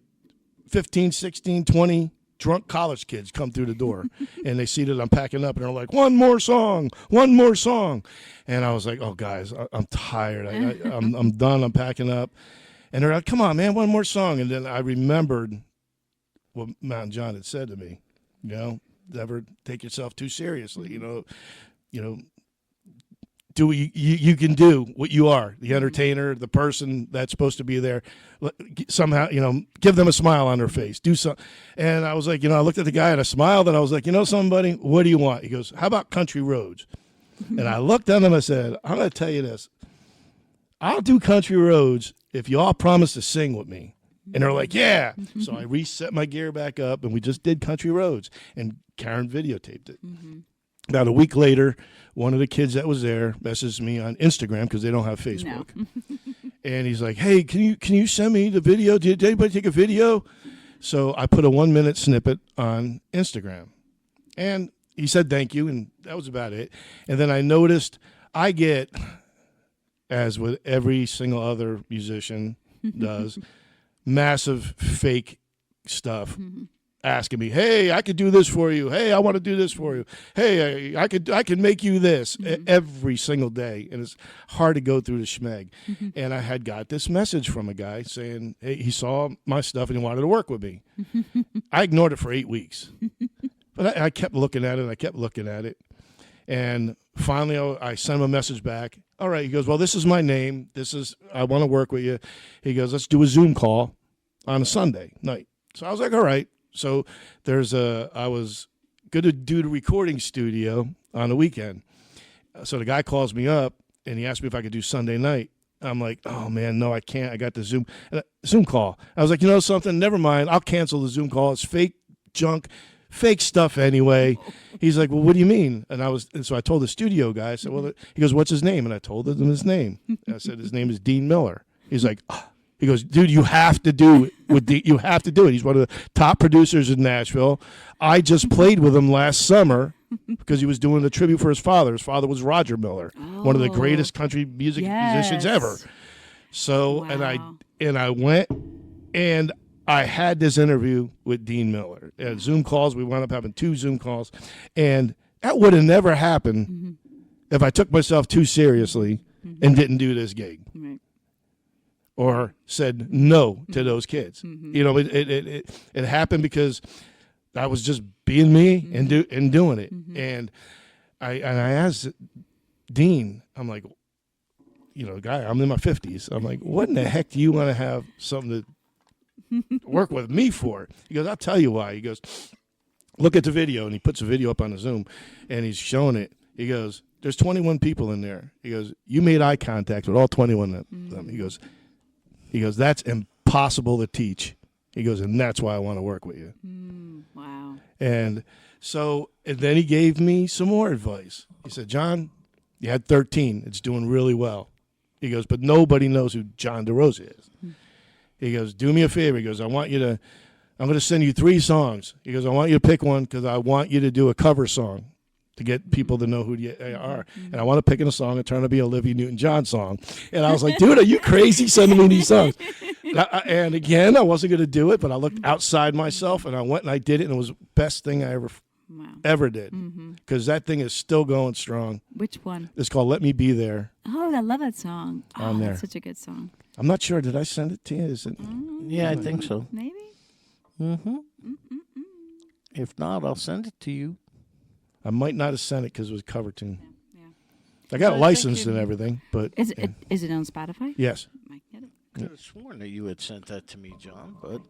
15, 16, 20 drunk college kids come through the door. And they see that I'm packing up. And they're like, one more song. And I was like, oh, guys, I'm tired. I'm done. I'm packing up. And they're like, come on, man, one more song. And then I remembered what Mountain John had said to me, never take yourself too seriously, do what you can do what you are, the entertainer, the person that's supposed to be there. Somehow, give them a smile on their face. Do something. And I was like, I looked at the guy and I smiled and I was like, somebody, what do you want? He goes, how about Country Roads? And I looked at him and I said, I'm going to tell you this. I'll do Country Roads if you all promise to sing with me. And they're like, yeah. So I reset my gear back up and we just did Country Roads. And Karen videotaped it. About a week later, one of the kids that was there messaged me on Instagram because they don't have Facebook. No. And he's like, hey, can you send me the video? Did anybody take a video? So I put a 1-minute snippet on Instagram. And he said thank you, and that was about it. And then I noticed I get, as with every single other musician does, massive fake stuff. Asking me, hey, I could do this for you. Hey, I want to do this for you. Hey, I could make you this every single day. And it's hard to go through the schmeg. And I had got this message from a guy saying, hey, he saw my stuff and he wanted to work with me. I ignored it for 8 weeks. But I kept looking at it. And finally, I sent him a message back. All right, he goes, well, this is my name. I want to work with you. He goes, let's do a Zoom call on a Sunday night. So I was like, all right. So I was going to do the recording studio on the weekend. So the guy calls me up and he asked me if I could do Sunday night. I'm like, oh man, no, I can't. I got the Zoom call. I was like, something, never mind. I'll cancel the Zoom call. It's fake junk, fake stuff anyway. He's like, well, what do you mean? And so I told the studio guy, I said, well, he goes, what's his name? And I told him his name. I said, his name is Dean Miller. He's like, oh. He goes, dude, you have to do it. You have to do it. He's one of the top producers in Nashville. I just played with him last summer because he was doing the tribute for his father. His father was Roger Miller, one of the greatest country musicians ever. So, wow. and I went and I had this interview with Dean Miller. And Zoom calls, we wound up having 2 Zoom calls. And that would have never happened if I took myself too seriously and didn't do this gig. Right. Or said no to those kids. It happened because I was just being me and doing it. And I asked Dean, I'm like, guy, I'm in my 50s. I'm like, what in the heck do you want to have something to work with me for? He goes, I'll tell you why. He goes, look at the video. And he puts a video up on the Zoom and he's showing it. He goes, there's 21 people in there. He goes, you made eye contact with all 21 of them. He goes, that's impossible to teach. He goes, and that's why I want to work with you. Wow. And then he gave me some more advice. He said, John, you had 13. It's doing really well. He goes, but nobody knows who John Derosa is. He goes, do me a favor. He goes, I'm going to send you 3 songs. He goes, I want you to pick one because I want you to do a cover song to get people to know who you are. And I want to pick in a song and turn to be a Olivia Newton-John song. And I was like, dude, are you crazy sending me these songs? And again, I wasn't going to do it, but I looked outside myself and I went and I did it. And it was the best thing I ever did. Because that thing is still going strong. Which one? It's called Let Me Be There. Oh, I love that song. Oh, that's such a good song. I'm not sure. Did I send it to you? Is it? Yeah, I think so. Maybe. If not, I'll send it to you. I might not have sent it because it was a cover tune. Yeah. I got it licensed and everything, but is it on Spotify? Yes. Might get it. I could have sworn that you had sent that to me, John, but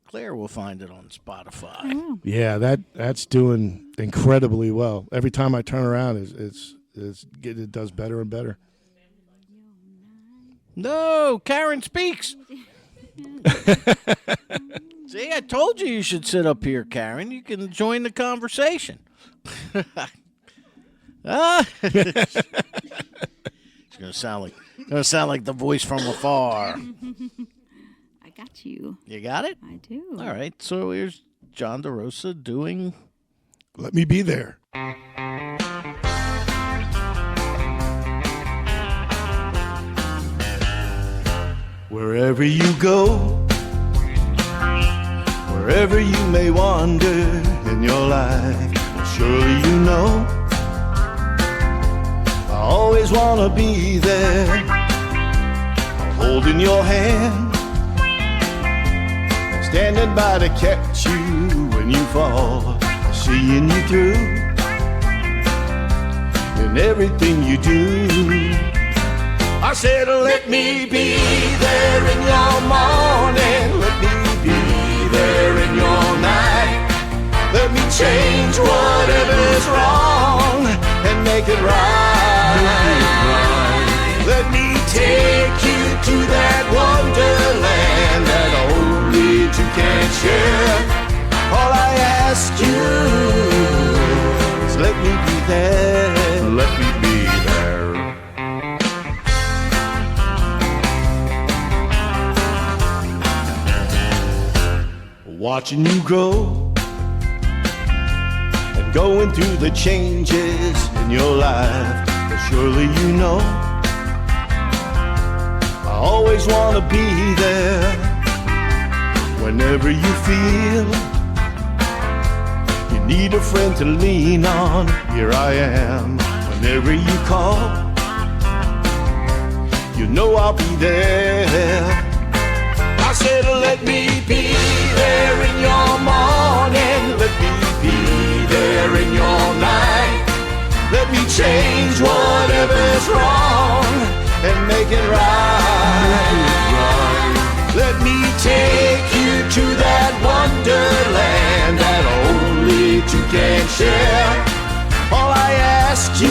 Claire will find it on Spotify. Oh. Yeah, that's doing incredibly well. Every time I turn around, it does better and better. No, Karen speaks. See, I told you should sit up here, Karen. You can join the conversation. It's gonna sound like the voice from afar. I got you. You got it? I do. All right. So here's John Derosa doing Let Me Be There. Wherever you go, wherever you may wander in your life, surely you know I always want to be there, holding your hand, standing by to catch you when you fall, seeing you through in everything you do. I said, let me be there in your morning, let me be there in your night. Let me change whatever's wrong and make it right. Let me take you to that wonderland that only two can share. All I ask you is let me be there, let me be there. Watching you grow and going through the changes in your life, but surely you know I always want to be there. Whenever you feel you need a friend to lean on, here I am. Whenever you call, you know I'll be there. I said, let me be there in your morning, let me be there in your night. Let me change whatever's wrong and make it right. Let me take you to that wonderland that only two can share. All I ask you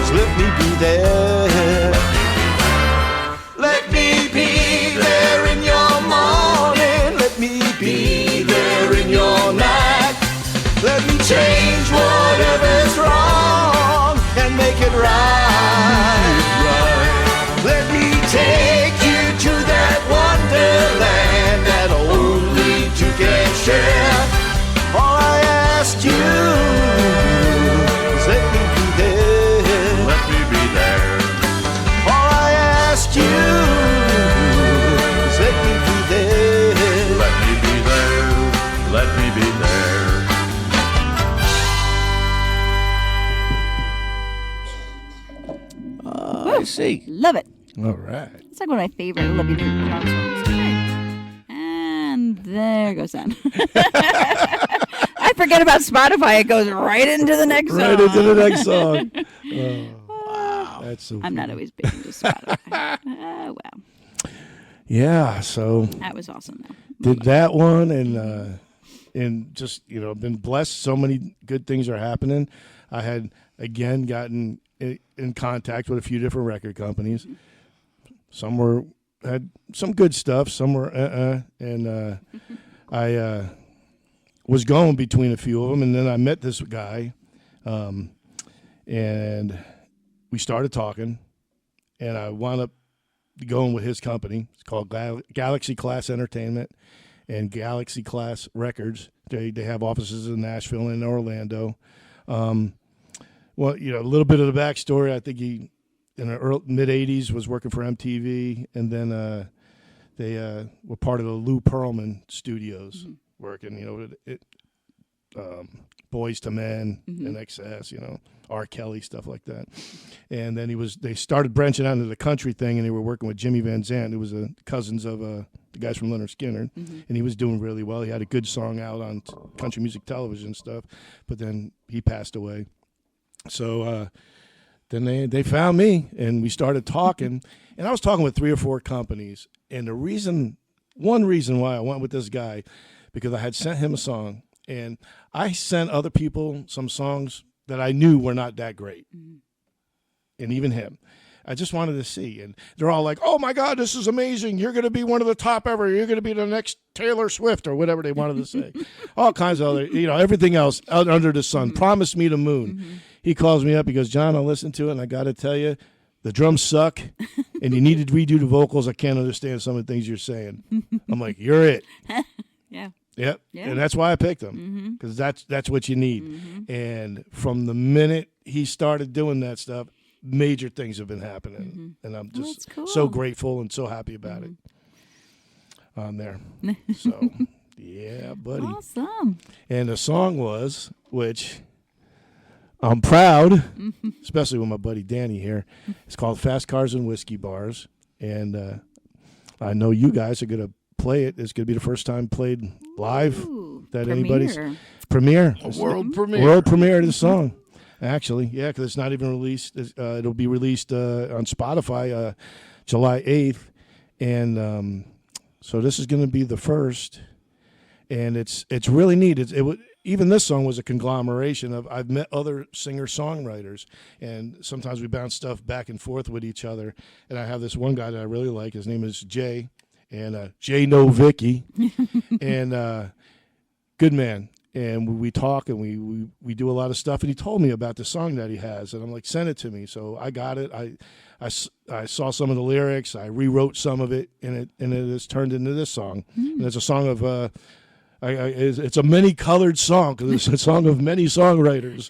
is let me be there. Let me be there in your morning, let me be there in your night. Let me change whatever's wrong and make it right. Let me take you to that wonderland that only two can share. All I ask you is let me be there. Let me be there. All I ask you is let me be there. Let me be there. Let me be there. I see. Love it. All right. It's like one of my favorite Love You Do songs. And there goes that. I forget about Spotify. It goes right into the next song. Right into the next song. Oh, wow. That's so I'm not funny. always big into Spotify. Well, Yeah, so that was awesome, though. did that one and just, been blessed. So many good things are happening. I had, again, gotten in contact with a few different record companies. Some had some good stuff. Some were and I was going between a few of them, and then I met this guy, and we started talking, and I wound up going with his company. It's called Galaxy Class Entertainment and Galaxy Class Records. They have offices in Nashville and Orlando. Well, a little bit of the backstory. I think he, in the mid '80s, was working for MTV, and then they were part of the Lou Pearlman Studios, working. Boys to Men, and XS, R. Kelly, stuff like that. And then they started branching out into the country thing, and they were working with Jimmy Van Zandt, who was cousins of the guys from Leonard Skinner, and he was doing really well. He had a good song out on country music television stuff, but then he passed away. So then they found me, and we started talking, and I was talking with 3 or 4 companies, and one reason why I went with this guy, because I had sent him a song, and I sent other people some songs that I knew were not that great, and even him. I just wanted to see. And they're all like, oh, my God, this is amazing. You're going to be one of the top ever. You're going to be the next Taylor Swift or whatever they wanted to say. All kinds of other, everything else out under the sun. Promise Me the Moon. He calls me up. He goes, John, I'll listen to it, and I got to tell you, the drums suck, and you need to redo the vocals. I can't understand some of the things you're saying. I'm like, you're it. Yeah. Yep. Yeah. And that's why I picked him, because that's what you need. And from the minute he started doing that stuff, major things have been happening. And I'm just so grateful and so happy about it on there. So, yeah, buddy. Awesome. And the song was, which I'm proud, especially with my buddy Danny here. It's called Fast Cars and Whiskey Bars. And I know you guys are going to play it. It's going to be the first time played live that anybody's premiere. World premiere. World premiere of this song. Actually, yeah, because it's not even released. It'll be released on Spotify July 8th. And so this is going to be the first. And it's really neat. Even this song was a conglomeration of, I've met other singer-songwriters, and sometimes we bounce stuff back and forth with each other. And I have this one guy that I really like. His name is Jay, and Jay No Vicky, and good man. And we talk, and we do a lot of stuff. And he told me about the song that he has, and I'm like, send it to me. So I got it. I saw some of the lyrics. I rewrote some of it, and it has turned into this song. And it's a song of it's a many-colored song because it's a song of many songwriters.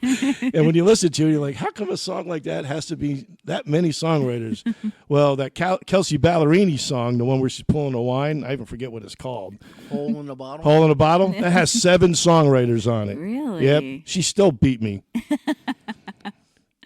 And when you listen to it, you're like, how come a song like that has to be that many songwriters? Well, that Kelsey Ballerini song, the one where she's pulling the wine, I even forget what it's called. Hole in the Bottle? Hole in the Bottle? That has 7 songwriters on it. Really? Yep. She still beat me.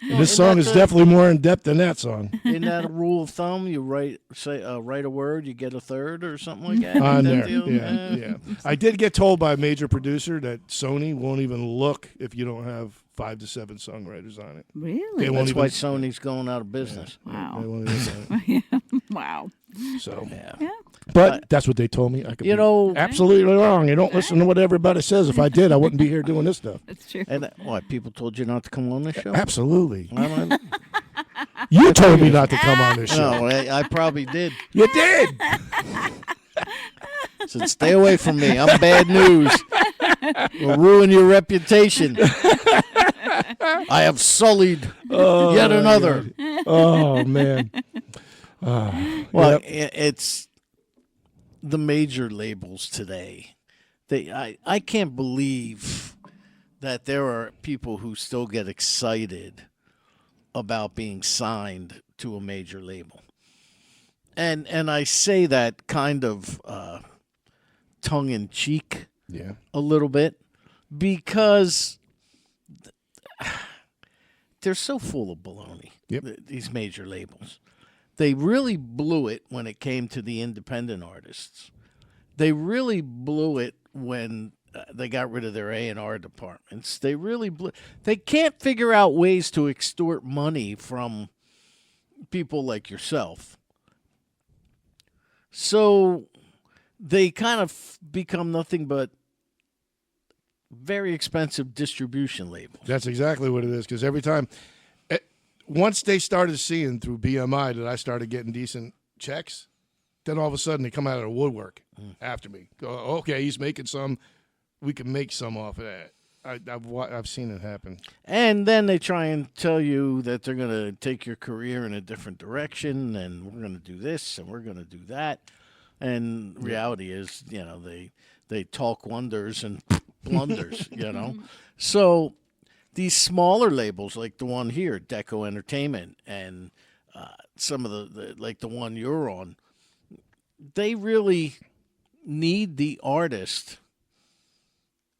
And this song is definitely more in depth than that song. Isn't that a rule of thumb? You write a word, you get a third or something like that? On That there. deal? Yeah. I did get told by a major producer that Sony won't even look if you don't have 5 to 7 songwriters on it. Really? They won't That's even, why Sony's going out of business. they Wow. won't even Wow. so, Yeah. but that's what they told me. I could You be know, absolutely wrong. You don't listen to what everybody says. If I did, I wouldn't be here doing this stuff. That's true. and what, people told you not to come on the show? Absolutely. I You told me not to come on this show. no, I probably did. You did. Said, stay away from me. I'm bad news. Will ruin your reputation. I have sullied yet another. Oh, man. Well, it's the major labels today. I can't believe that there are people who still get excited about being signed to a major label. And I say that kind of tongue in cheek Yeah. a little bit because they're so full of baloney. Yep. These major labels. They really blew it when it came to the independent artists. They really blew it when they got rid of their A&R departments. They really blew. They can't figure out ways to extort money from people like yourself. So they kind of become nothing but very expensive distribution labels. That's exactly what it is. Because every time, once they started seeing through BMI that I started getting decent checks, then all of a sudden they come out of the woodwork after me. Go, okay, he's making some. We can make some off of that. I've seen it happen. And then they try and tell you that they're going to take your career in a different direction, and we're going to do this, and we're going to do that. And reality is, they talk wonders and blunders, So these smaller labels, like the one here, Deco Entertainment, and some of the like the one you're on, they really need the artist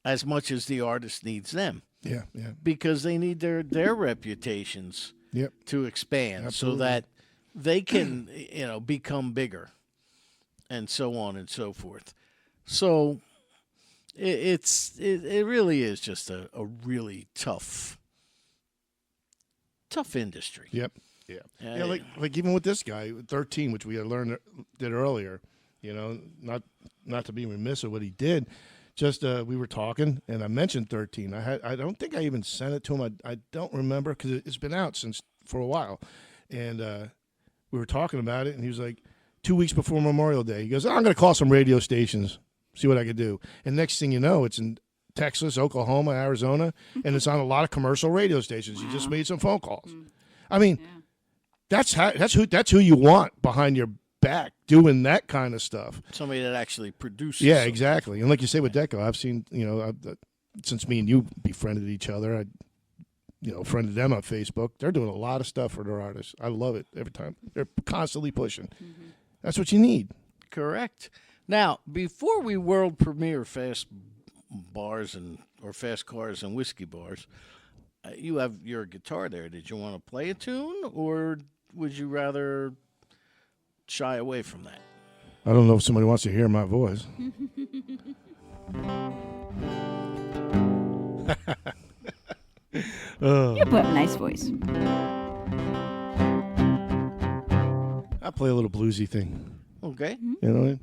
as much as the artist needs them. Yeah. Because they need their reputations Yep. to expand Absolutely. so that they can, become bigger and so on and so forth. So it really is just a really tough industry. Yep. Yeah. Like even with this guy, 13, which we had learned did earlier, not to be remiss of what he did. Just we were talking, and I mentioned 13. I don't think I even sent it to him. I don't remember because it's been out for a while, and we were talking about it, and he was like, 2 weeks before Memorial Day, he goes, I'm going to call some radio stations, see what I could do. And next thing you know, it's in Texas, Oklahoma, Arizona, and it's on a lot of commercial radio stations. You just made some phone calls. I mean, that's who you want behind your back doing that kind of stuff. Somebody that actually produces. Yeah, something. exactly. And like you say with Deco, I've seen, since me and you befriended each other, I friended them on Facebook. They're doing a lot of stuff for their artists. I love it every time. They're constantly pushing. Mm-hmm. That's what you need. Correct. Now, before we world premiere fast bars or fast cars and whiskey bars, you have your guitar there. Did you want to play a tune, or would you rather shy away from that? I don't know if somebody wants to hear my voice. You put a nice voice. I play a little bluesy thing. Okay. You know what I mean?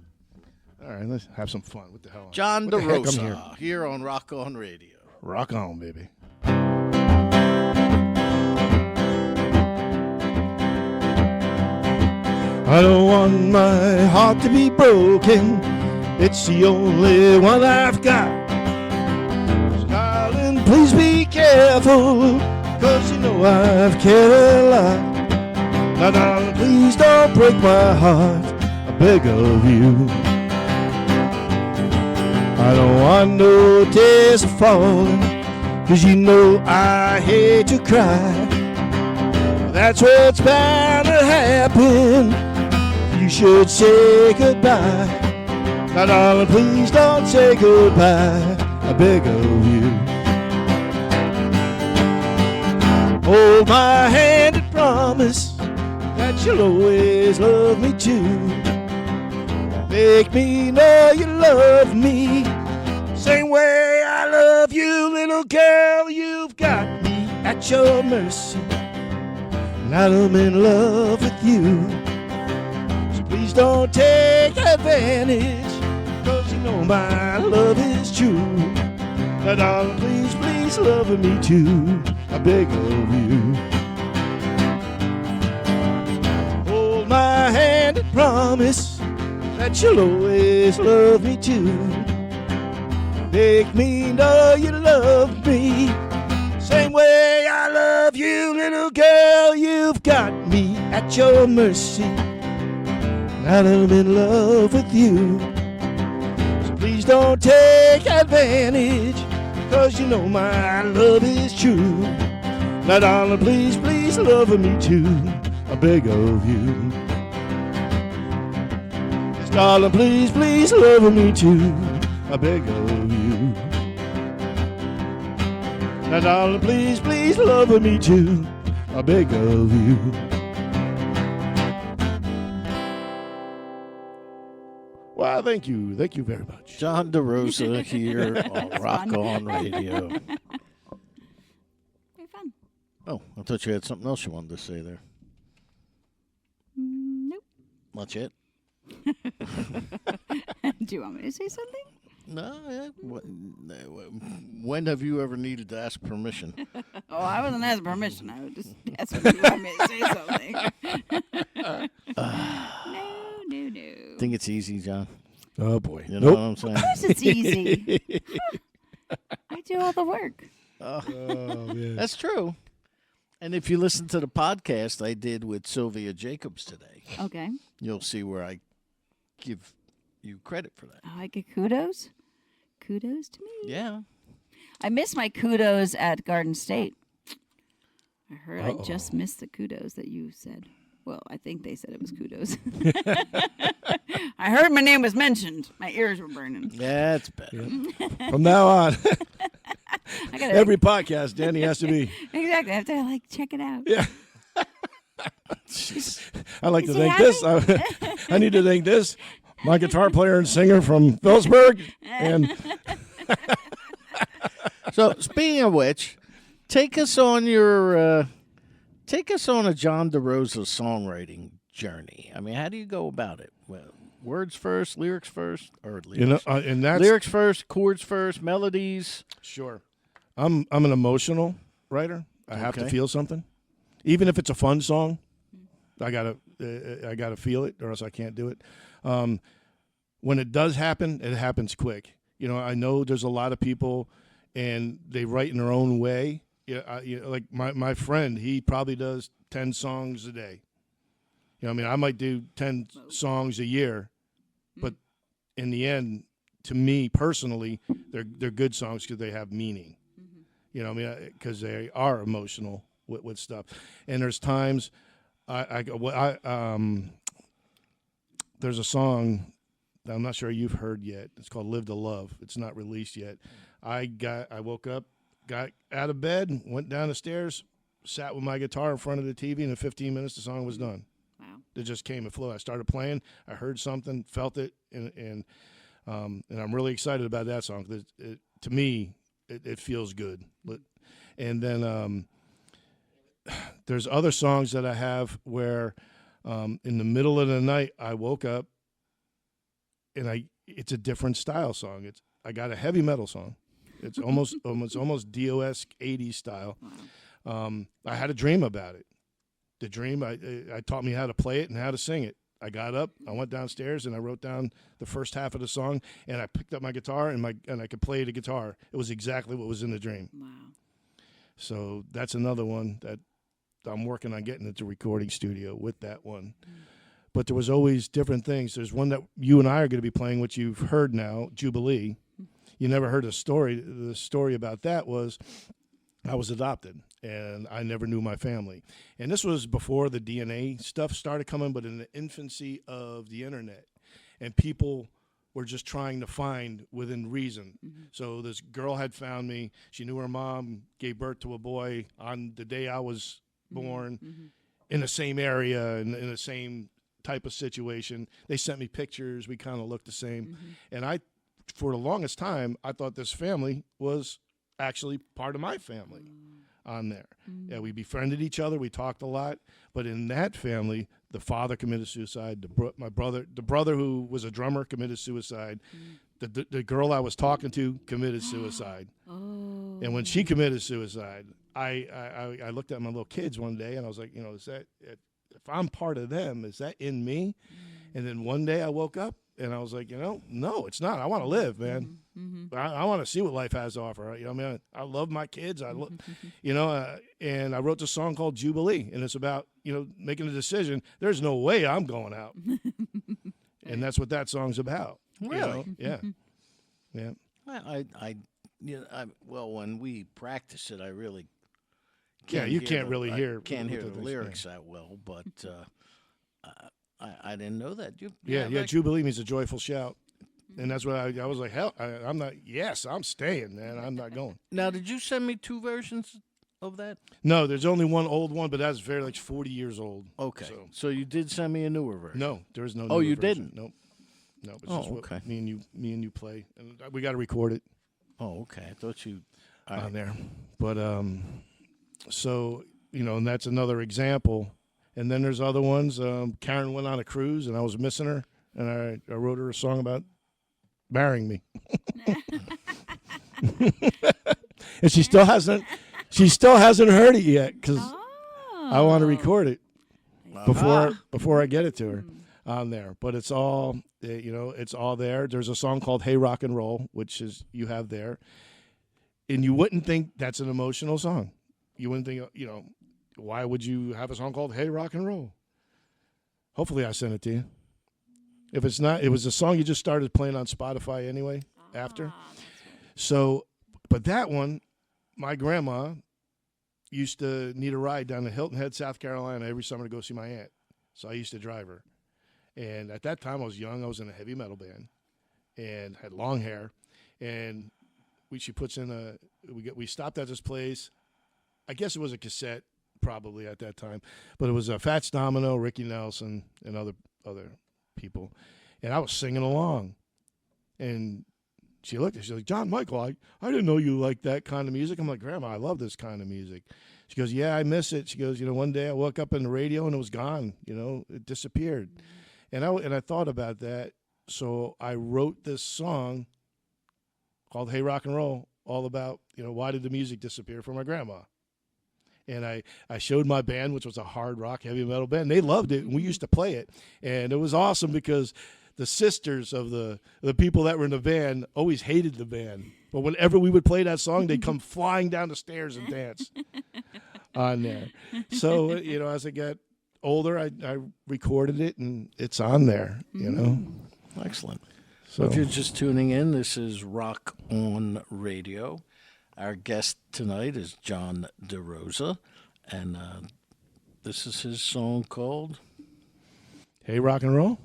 All right, let's have some fun. What the hell? John What the heck, I'm Derosa here on Rock On Radio. Rock on, baby. I don't want my heart to be broken. It's the only one I've got. So darling, please be careful, 'cause you know I've cared a lot. Now, darling, please don't break my heart, I beg of you. I don't want no tears falling, 'cause you know I hate to cry. That's what's bound to happen. You should say goodbye. Now, darling, please don't say goodbye, I beg of you. Hold my hand and promise that you'll always love me too. Make me know you love me same way I love you, little girl. You've got me at your mercy, and I'm in love with you. So please don't take advantage, 'cause you know my love is true. Now, darling, please, please love me too, I beg of you. Hold my hand and promise that you'll always love me too. Make me know you love me same way I love you, little girl. You've got me at your mercy, and I'm in love with you. So please don't take advantage, 'cause you know my love is true. Now, darling, please, please love me too, I beg of you. Darling, please, please love me too, I beg of you. Now, darling, please, please love me too, I beg of you. Well, thank you very much. John Derosa here on Rock On Radio. Very fun. Oh, I thought you had something else you wanted to say there. Nope. Not yet? Do you want me to say something? No, yeah. When have you ever needed to ask permission? Oh, I wasn't asking permission. I was just asking if you want me to say something. No. Think it's easy, John? Oh, boy. You know what I'm Of saying? course it's easy. I do all the work. Oh, man. That's true. And if you listen to the podcast I did with Sylvia Jacobs today, Okay. you'll see where I give you credit for that. Oh, I get kudos? Kudos to me? Yeah. I missed my kudos at Garden State. I heard I just missed the kudos that you said. Well, I think they said it was kudos. I heard my name was mentioned. My ears were burning. That's better. From now on, I gotta, every podcast, Danny has to be. exactly. I have to check it out. Yeah. I like Is to he thank this. I need to thank this. My guitar player and singer from Phillipsburg. And So, speaking of which, take us on a John Derosa songwriting journey. I mean, how do you go about it? Well, words first, lyrics first, or lyrics? and that's Lyrics first, chords first, melodies. sure. I'm an emotional writer. I have to Okay. feel something, even if it's a fun song. I gotta I got to feel it, or else I can't do it. When it does happen, it happens quick. I know there's a lot of people, and they write in their own way. Like my friend, he probably does 10 songs a day. I might do 10 songs a year, but in the end, to me personally, they're good songs because they have meaning. Because they are emotional with stuff. And there's times there's a song that I'm not sure you've heard yet. It's called "Live to Love." It's not released yet. I woke up, got out of bed, went down the stairs, sat with my guitar in front of the TV, and in 15 minutes the song was done. Wow. It just came and flew. I started playing. I heard something, felt it, and I'm really excited about that song. To me, it feels good. And then there's other songs that I have where in the middle of the night I woke up and it's a different style song. I got a heavy metal song. It's almost DOS 80s style. Wow. I had a dream about it. The dream I taught me how to play it and how to sing it. I got up, I went downstairs, and I wrote down the first half of the song, and I picked up my guitar, and I could play the guitar. It was exactly what was in the dream. Wow. So that's another one that I'm working on getting into recording studio with that one. But there was always different things. There's one that you and I are going to be playing, which you've heard now, Jubilee. You never heard a story. The story about that was I was adopted, and I never knew my family. And this was before the DNA stuff started coming, but in the infancy of the internet. And people were just trying to find within reason. So this girl had found me. She knew her mom gave birth to a boy on the day I was born in the same area and in the same type of situation. They sent me pictures. We kind of looked the same. And for the longest time, I thought this family was actually part of my family on there. Yeah, we befriended each other. We talked a lot. But in that family, the father committed suicide. The brother who was a drummer committed suicide. The girl I was talking to committed suicide. And when she committed suicide, I looked at my little kids one day and I was like, is that if I'm part of them, is that in me? And then one day I woke up and I was like, no, it's not. I want to live, man. I want to see what life has to offer. I love my kids. And I wrote this song called Jubilee, and it's about, making a decision. There's no way I'm going out. And that's what that song's about. Really? Yeah. Yeah. Well, when we practice it, I really you can't really hear. I can't hear the things, lyrics that well, but I didn't know that. Jubilee means a joyful shout. And that's what I was like, hell, I'm not, yes, I'm staying, man. I'm not going. Now, did you send me two versions of that? No, there's only one old one, but that's very, 40 years old. Okay. So you did send me a newer version? No, there is no Oh, you version. didn't? Nope. No, it's Oh, just okay. what me and you play. And we got to record it Oh, okay. I thought you... on there. But, so, and that's another example. And then there's other ones. Karen went on a cruise, and I was missing her, and I wrote her a song about marrying me. And she still hasn't heard it yet because I want to record it before I get it to her on there. But it's all it's all there. There's a song called "Hey Rock and Roll," which is you have there, and you wouldn't think that's an emotional song. You wouldn't think why would you have a song called "Hey Rock and Roll"? Hopefully, I sent it to you. If it's not, it was a song you just started playing on Spotify anyway. After, so, but that one, my grandma used to need a ride down to Hilton Head, South Carolina, every summer to go see my aunt. So I used to drive her, and at that time I was young. I was in a heavy metal band, and had long hair, and she puts in we stopped at this place. I guess it was a cassette probably at that time, but it was Fats Domino, Ricky Nelson, and other people, and I was singing along, and she looked at me, she's like, "John Michael, I didn't know you liked that kind of music." I'm like, "Grandma, I love this kind of music." She goes, "Yeah, I miss it." She goes, "One day I woke up in the radio and it was gone, it disappeared." And I thought about that, so I wrote this song called "Hey Rock and Roll," all about, why did the music disappear for my grandma? And I showed my band, which was a hard rock, heavy metal band. They loved it, and we used to play it. And it was awesome because the sisters of the people that were in the band always hated the band. But whenever we would play that song, they'd come flying down the stairs and dance on there. So, as I got older, I recorded it, and it's on there, Excellent. So If you're just tuning in, this is Rock On Radio. Our guest tonight is John Derosa, and this is his song called Hey, rock and roll.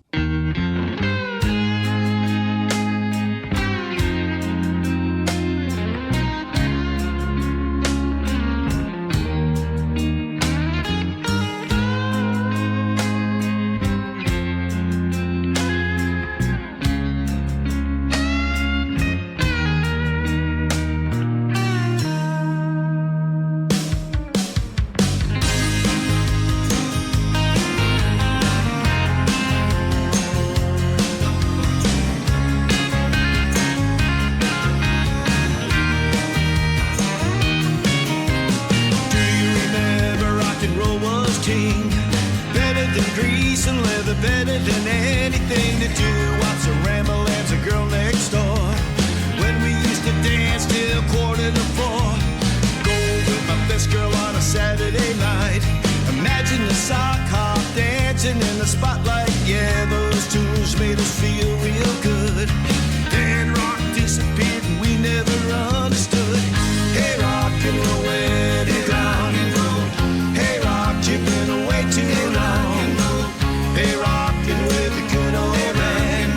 Better than anything to do. What's a ramble as a girl next door? When we used to dance till 3:45. Go with my best girl on a Saturday night. Imagine the sock hop dancing in the spotlight. Yeah, those tunes made us feel real good. Then rock disappeared and we never understood. Hey, rock and roll, where you gone? Hey, rock, you've been away too long. Hey, rockin' with the good old man.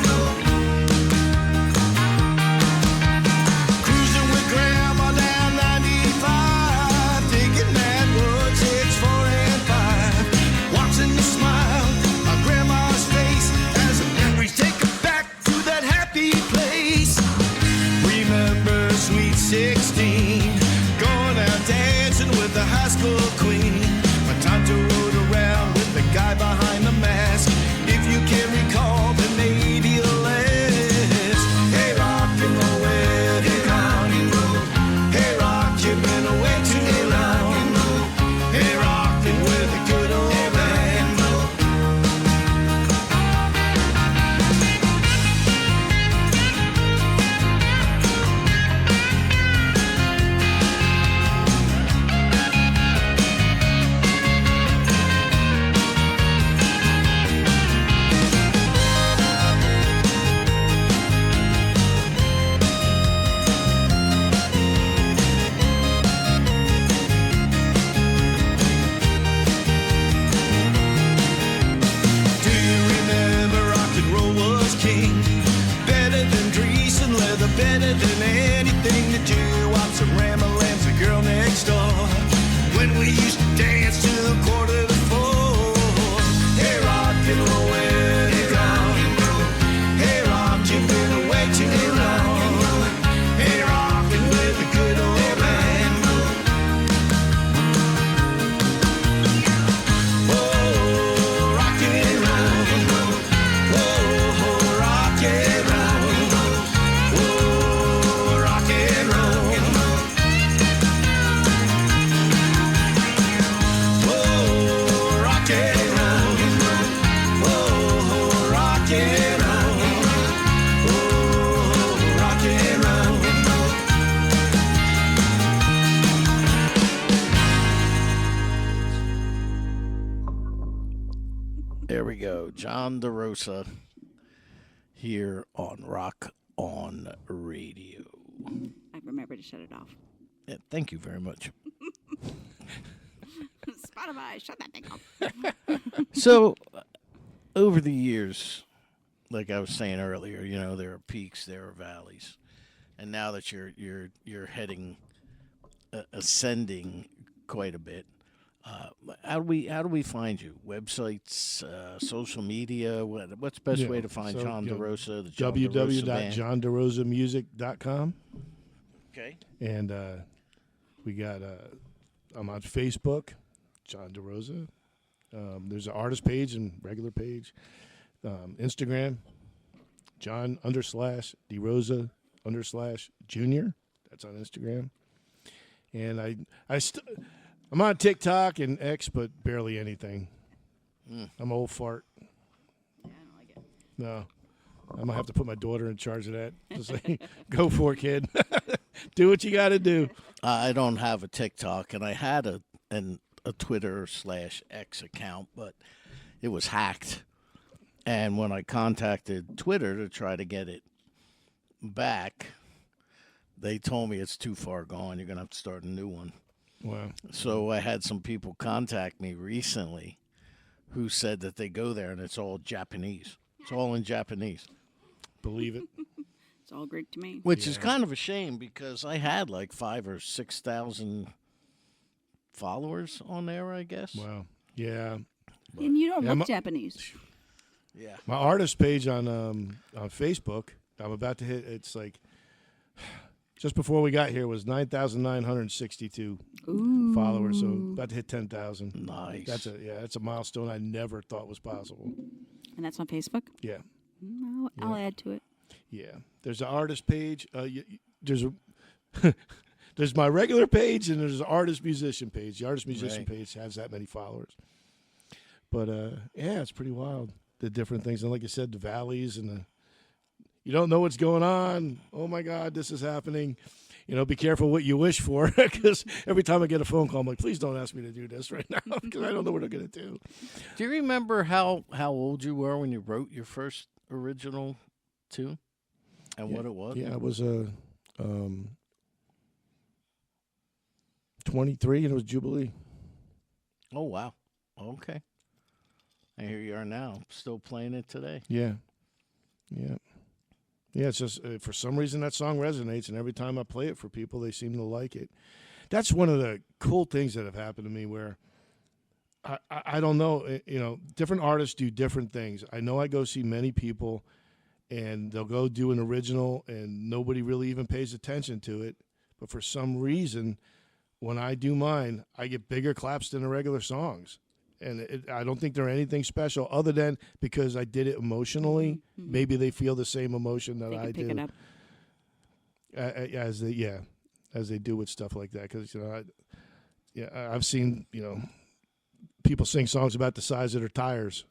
Cruising with Grandma down 95, taking that road 6, 4, and 5. Watching the smile on Grandma's face as the memories take her back to that happy place. Remember Sweet 16, going out dancing with the high school queen. My Tonto rode around with the guy behind the mask. If you can recall, then maybe you'll last. Hey, rock and roll, where you gone? Hey, rock, you've been away too long. Hey, rockin' with the good old man. Do you remember rock and roll was king? Better than grease and leather, better than anything to do. What's a ramblings, the girl next door? When we used to dance till 3:45. Hey, rock and roll, where you gone? Hey, rock, you've been away too long. Hey, rockin' with the good old man. Oh, rock and roll. Oh, rock and roll. Oh, rock and roll. Oh, rock and roll. Oh, rock and roll. Oh, rock and roll. There we go. John Derosa here on Rock On Radio. I remember to shut it off. Yeah, thank you very much. Spotify, shut that thing off. So, over the years, like I was saying earlier, there are peaks, there are valleys, and now that you're heading, ascending quite a bit. How do we find you? Websites, social media. What's the best way to find John Derosa? The John Derosa Band? www.johnderosamusic.com. Okay. And we got I'm on Facebook, John Derosa. There's an artist page and regular page. Instagram, John_Derosa_Jr. That's on Instagram. And I'm on TikTok and X, but barely anything. I'm an old fart. Yeah, I don't like it. No. I'm going to have to put my daughter in charge of that. Just like, go for it, kid. Do what you got to do. I don't have a TikTok, and I had a Twitter/X account, but it was hacked. And when I contacted Twitter to try to get it back, they told me it's too far gone. You're going to have to start a new one. Wow. So I had some people contact me recently who said that they go there and it's all Japanese. It's all in Japanese, Believe it. It's all Greek to me. which is kind of a shame because I had like 5,000 or 6,000 followers on there, I guess. Wow. Yeah. And you don't Yeah, look my- Japanese. Yeah. My artist page on Facebook, I'm about to hit, it's like, just before we got here was 9,962 followers, so about to hit 10,000. Nice. That's a milestone I never thought was possible. And that's on Facebook? Yeah. I'll add to it. Yeah. There's an artist page. There's a there's my regular page and there's an artist musician page. The artist musician Right. page has that many followers. But yeah, it's pretty wild. The different things, and like I said, the valleys and you don't know what's going on. Oh my God, this is happening. Be careful what you wish for, because every time I get a phone call, I'm like, please don't ask me to do this right now, because I don't know what I'm gonna do. Do you remember how old you were when you wrote your first original tune and what it was? Yeah, I was 23, and it was Jubilee. Oh, wow. Okay. And here you are now, still playing it today. Yeah. It's just for some reason that song resonates, and every time I play it for people, they seem to like it. That's one of the cool things that have happened to me where I don't know, different artists do different things. I know I go see many people, and they'll go do an original, and nobody really even pays attention to it. But for some reason, when I do mine, I get bigger claps than the regular songs. And I don't think they're anything special other than because I did it emotionally. Mm-hmm. Maybe they feel the same emotion that They I can pick do. it up. As they do with stuff like that. Because I've seen people sing songs about the size of their tires.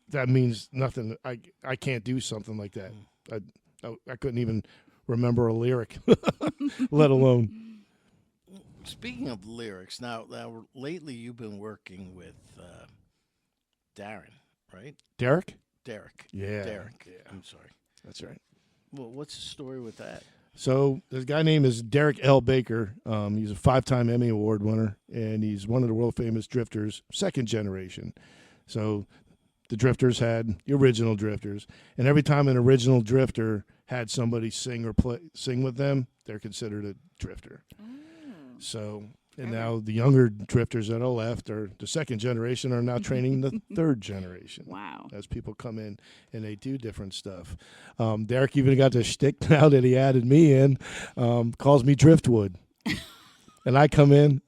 That means nothing. I can't do something like that. I couldn't even remember a lyric, let alone. Speaking of lyrics, now lately you've been working with Darren, right? Derek? Derek. Yeah. Derek. Yeah. I'm sorry. That's right. Well, what's the story with that? So this guy named is Derek L. Baker. He's a 5-time Emmy Award winner, and he's one of the world famous Drifters, second generation. So the Drifters had the original Drifters, and every time an original Drifter had somebody sing with them, they're considered a Drifter. So, and now the younger Drifters that are left, or the second generation, are now training the third generation. Wow. As people come in and they do different stuff. Derek even got the shtick now that he added me in, calls me Driftwood. And I come in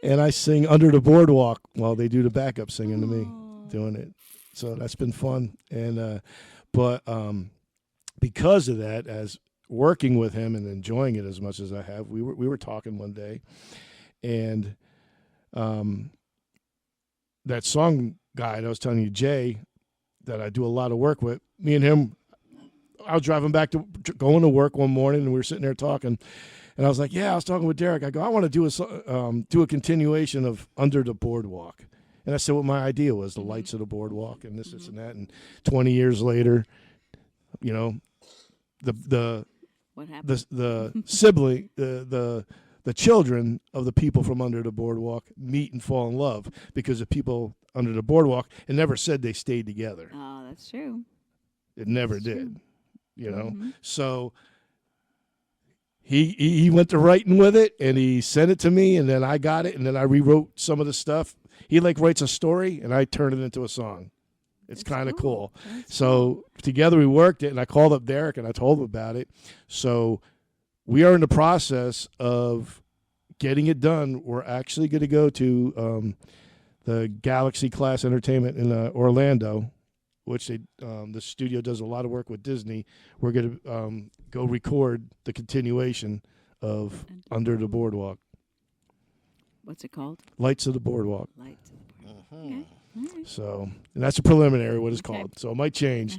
and I sing Under the Boardwalk while they do the backup singing to me, doing it. So that's been fun. And but because of that, as working with him and enjoying it as much as I have, we were talking one day, and that song guy that I was telling you, Jay, that I do a lot of work with, me and him, I was driving back to going to work one morning, and we were sitting there talking, and I was like, I was talking with Derek. I go, I want to do a continuation of Under the Boardwalk. And I said what my idea was, the lights of the boardwalk and this and that. And 20 years later, the What happened? the sibling, the children of the people from Under the Boardwalk meet and fall in love because the people under the boardwalk, it never said they stayed together. Oh, that's true. It never did, So he went to writing with it, and he sent it to me, and then I got it, and then I rewrote some of the stuff. He writes a story, and I turn it into a song. It's kind of cool. So together we worked it, and I called up Derek, and I told him about it. So we are in the process of getting it done. We're actually going to go to the Galaxy Class Entertainment in Orlando, which the studio does a lot of work with Disney. We're going to go record the continuation of Under the Boardwalk. What's it called? Lights of the Boardwalk. Lights. Mhm. So, and that's a preliminary, what it's Okay. called. So it might change.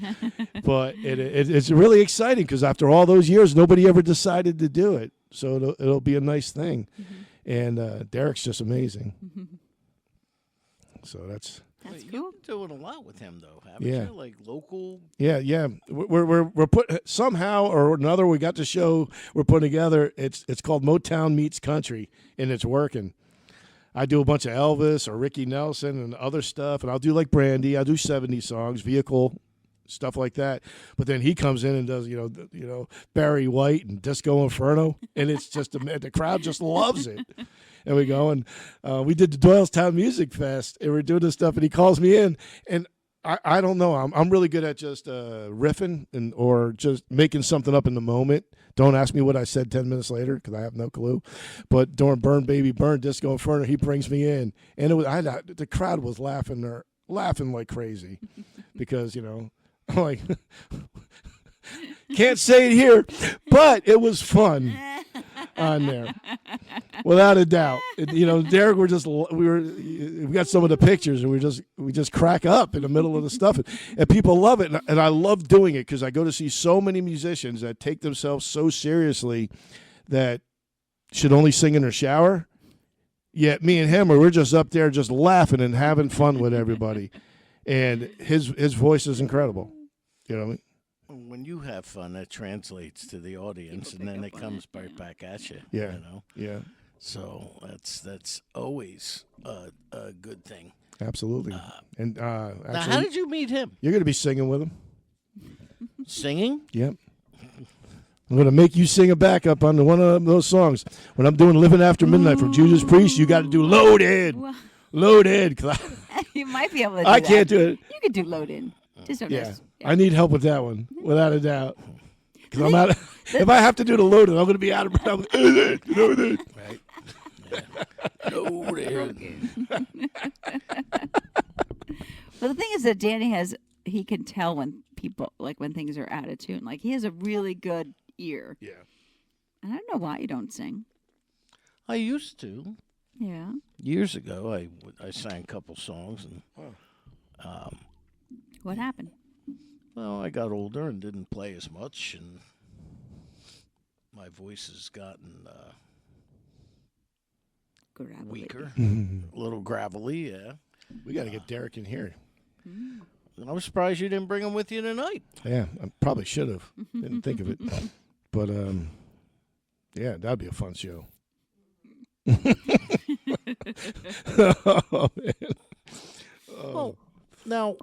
But it's really exciting because after all those years, nobody ever decided to do it. So it'll be a nice thing. And Derek's just amazing. So that's That's You've cool. been doing a lot with him, though, haven't Yeah. you? Like local. yeah. We're put somehow or another. We got the show we're putting together. It's called Motown Meets Country, and it's working. I do a bunch of Elvis or Ricky Nelson and other stuff, and I'll do like Brandy. I'll do 70 songs, vehicle stuff like that. But then he comes in and does Barry White and Disco Inferno, and it's just the crowd just loves it. And we go and we did the Doylestown Music Fest, and we're doing this stuff, and he calls me in, and I don't know. I'm really good at just riffing or just making something up in the moment. Don't ask me what I said 10 minutes later because I have no clue. But during Burn Baby Burn, Disco Inferno, he brings me in, and the crowd was laughing like crazy because I'm like can't say it here, but it was fun on there, without a doubt. Derek, we got some of the pictures, and we just crack up in the middle of the stuff, and people love it, and I love doing it because I go to see so many musicians that take themselves so seriously that should only sing in their shower. Yet me and him, we're just up there just laughing and having fun with everybody, and his voice is incredible. You know what I mean? When you have fun, that translates to the audience, People and then pick it up on comes it, right back at you. Yeah. You know? Yeah, So that's always a good thing. absolutely. And Now, how actually, did you meet him? you're going to be singing with him. Singing? Yep. I'm going to make you sing a backup on one of those songs. When I'm doing Living After Midnight from Judas Priest, you got to do Loaded. Well, Loaded. 'Cause you might be able to do I that. can't do it. You could do load in. Just don't Yeah. ask. I need help with that one, without a doubt. Because I'm out. If I have to do the Loaded, I'm going to be out of breath. Loaded. Right. Loaded. But the thing is that Danny he can tell when people, like when things are out of tune. Like he has a really good ear. Yeah. And I don't know why you don't sing. I used to. Yeah. Years ago, I sang a couple songs, and What happened? well, I got older and didn't play as much, and my voice has gotten Gravelly. weaker, a little gravelly. Yeah, We got to get Derek in here. I was surprised you didn't bring him with you tonight. Yeah, I probably should have. Didn't think of it. But, yeah, that'd be a fun show. Oh, man. Oh, now,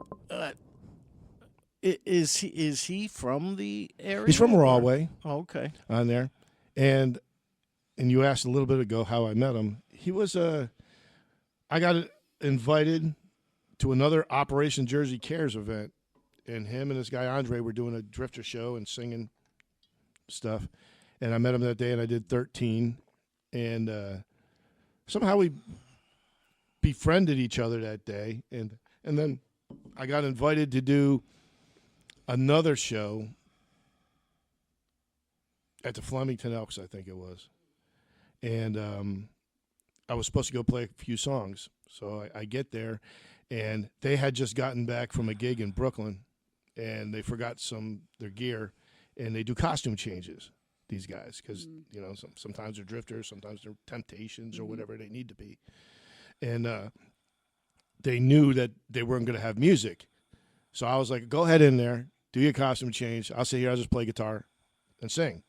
is he from the area? He's from or- Rahway Oh, okay. on there. And you asked a little bit ago how I met him. He was I got invited to another Operation Jersey Cares event, and him and this guy Andre were doing a drifter show and singing stuff. And I met him that day, and I did 13. And somehow we befriended each other that day. And then I got invited to do another show at the Flemington Elks, I think it was. And I was supposed to go play a few songs. So I get there, and they had just gotten back from a gig in Brooklyn, and they forgot their gear, and they do costume changes, these guys, because sometimes they're drifters, sometimes they're Temptations or whatever they need to be. And they knew that they weren't going to have music. So I was like, go ahead in there, do your costume change. I'll sit here, I'll just play guitar and sing.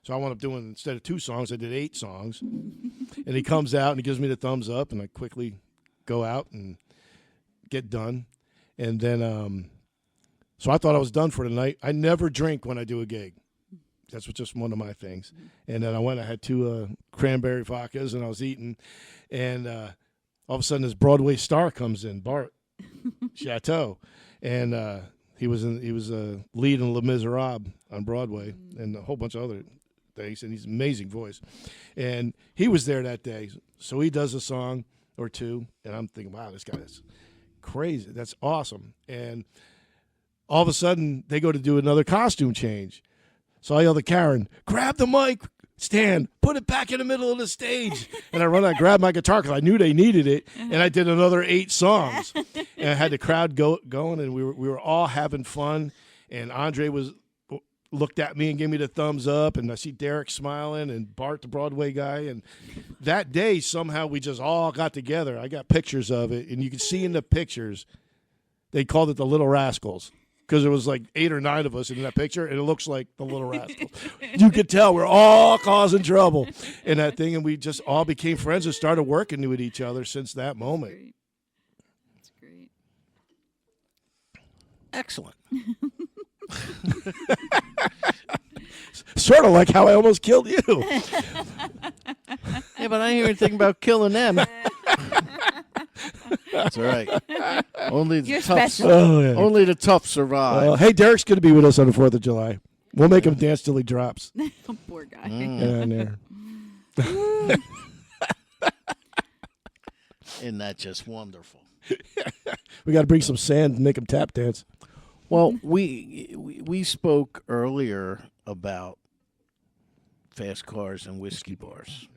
So I wound up doing, instead of 2 songs, I did 8 songs. And he comes out and he gives me the thumbs up, and I quickly go out and get done. And then, so I thought I was done for the night. I never drink when I do a gig. That's just one of my things. And then I had 2 cranberry vodkas, and I was eating. And all of a sudden, this Broadway star comes in, Bart Chateau. And he was lead in Les Miserables on Broadway and a whole bunch of other things. And he's an amazing voice. And he was there that day. So he does a song or 2. And I'm thinking, wow, this guy is crazy. That's awesome. And all of a sudden, they go to do another costume change. So I yell to Karen, grab the mic, Stan, put it back in the middle of the stage. And I grabbed my guitar because I knew they needed it, and I did another 8 songs. And I had the crowd going, and we were all having fun. And Andre looked at me and gave me the thumbs up, and I see Derek smiling and Bart, the Broadway guy. And that day, somehow, we just all got together. I got pictures of it, and you can see in the pictures, they called it the Little Rascals. Because there was like 8 or 9 of us in that picture, and it looks like the Little Rascals. You could tell we're all causing trouble in that thing, and we just all became friends and started working with each other since that moment. That's great. Excellent. Sort of like how I almost killed you. Yeah, but I didn't even think about killing them. That's all right. Only the You're tough. special. Oh, yeah. Only the tough survive. Hey, Derek's going to be with us on the 4th of July. We'll make him dance till he drops. Poor guy. Down there. Isn't that just wonderful? We got to bring some sand and make him tap dance. Well, we spoke earlier about fast cars and whiskey bars,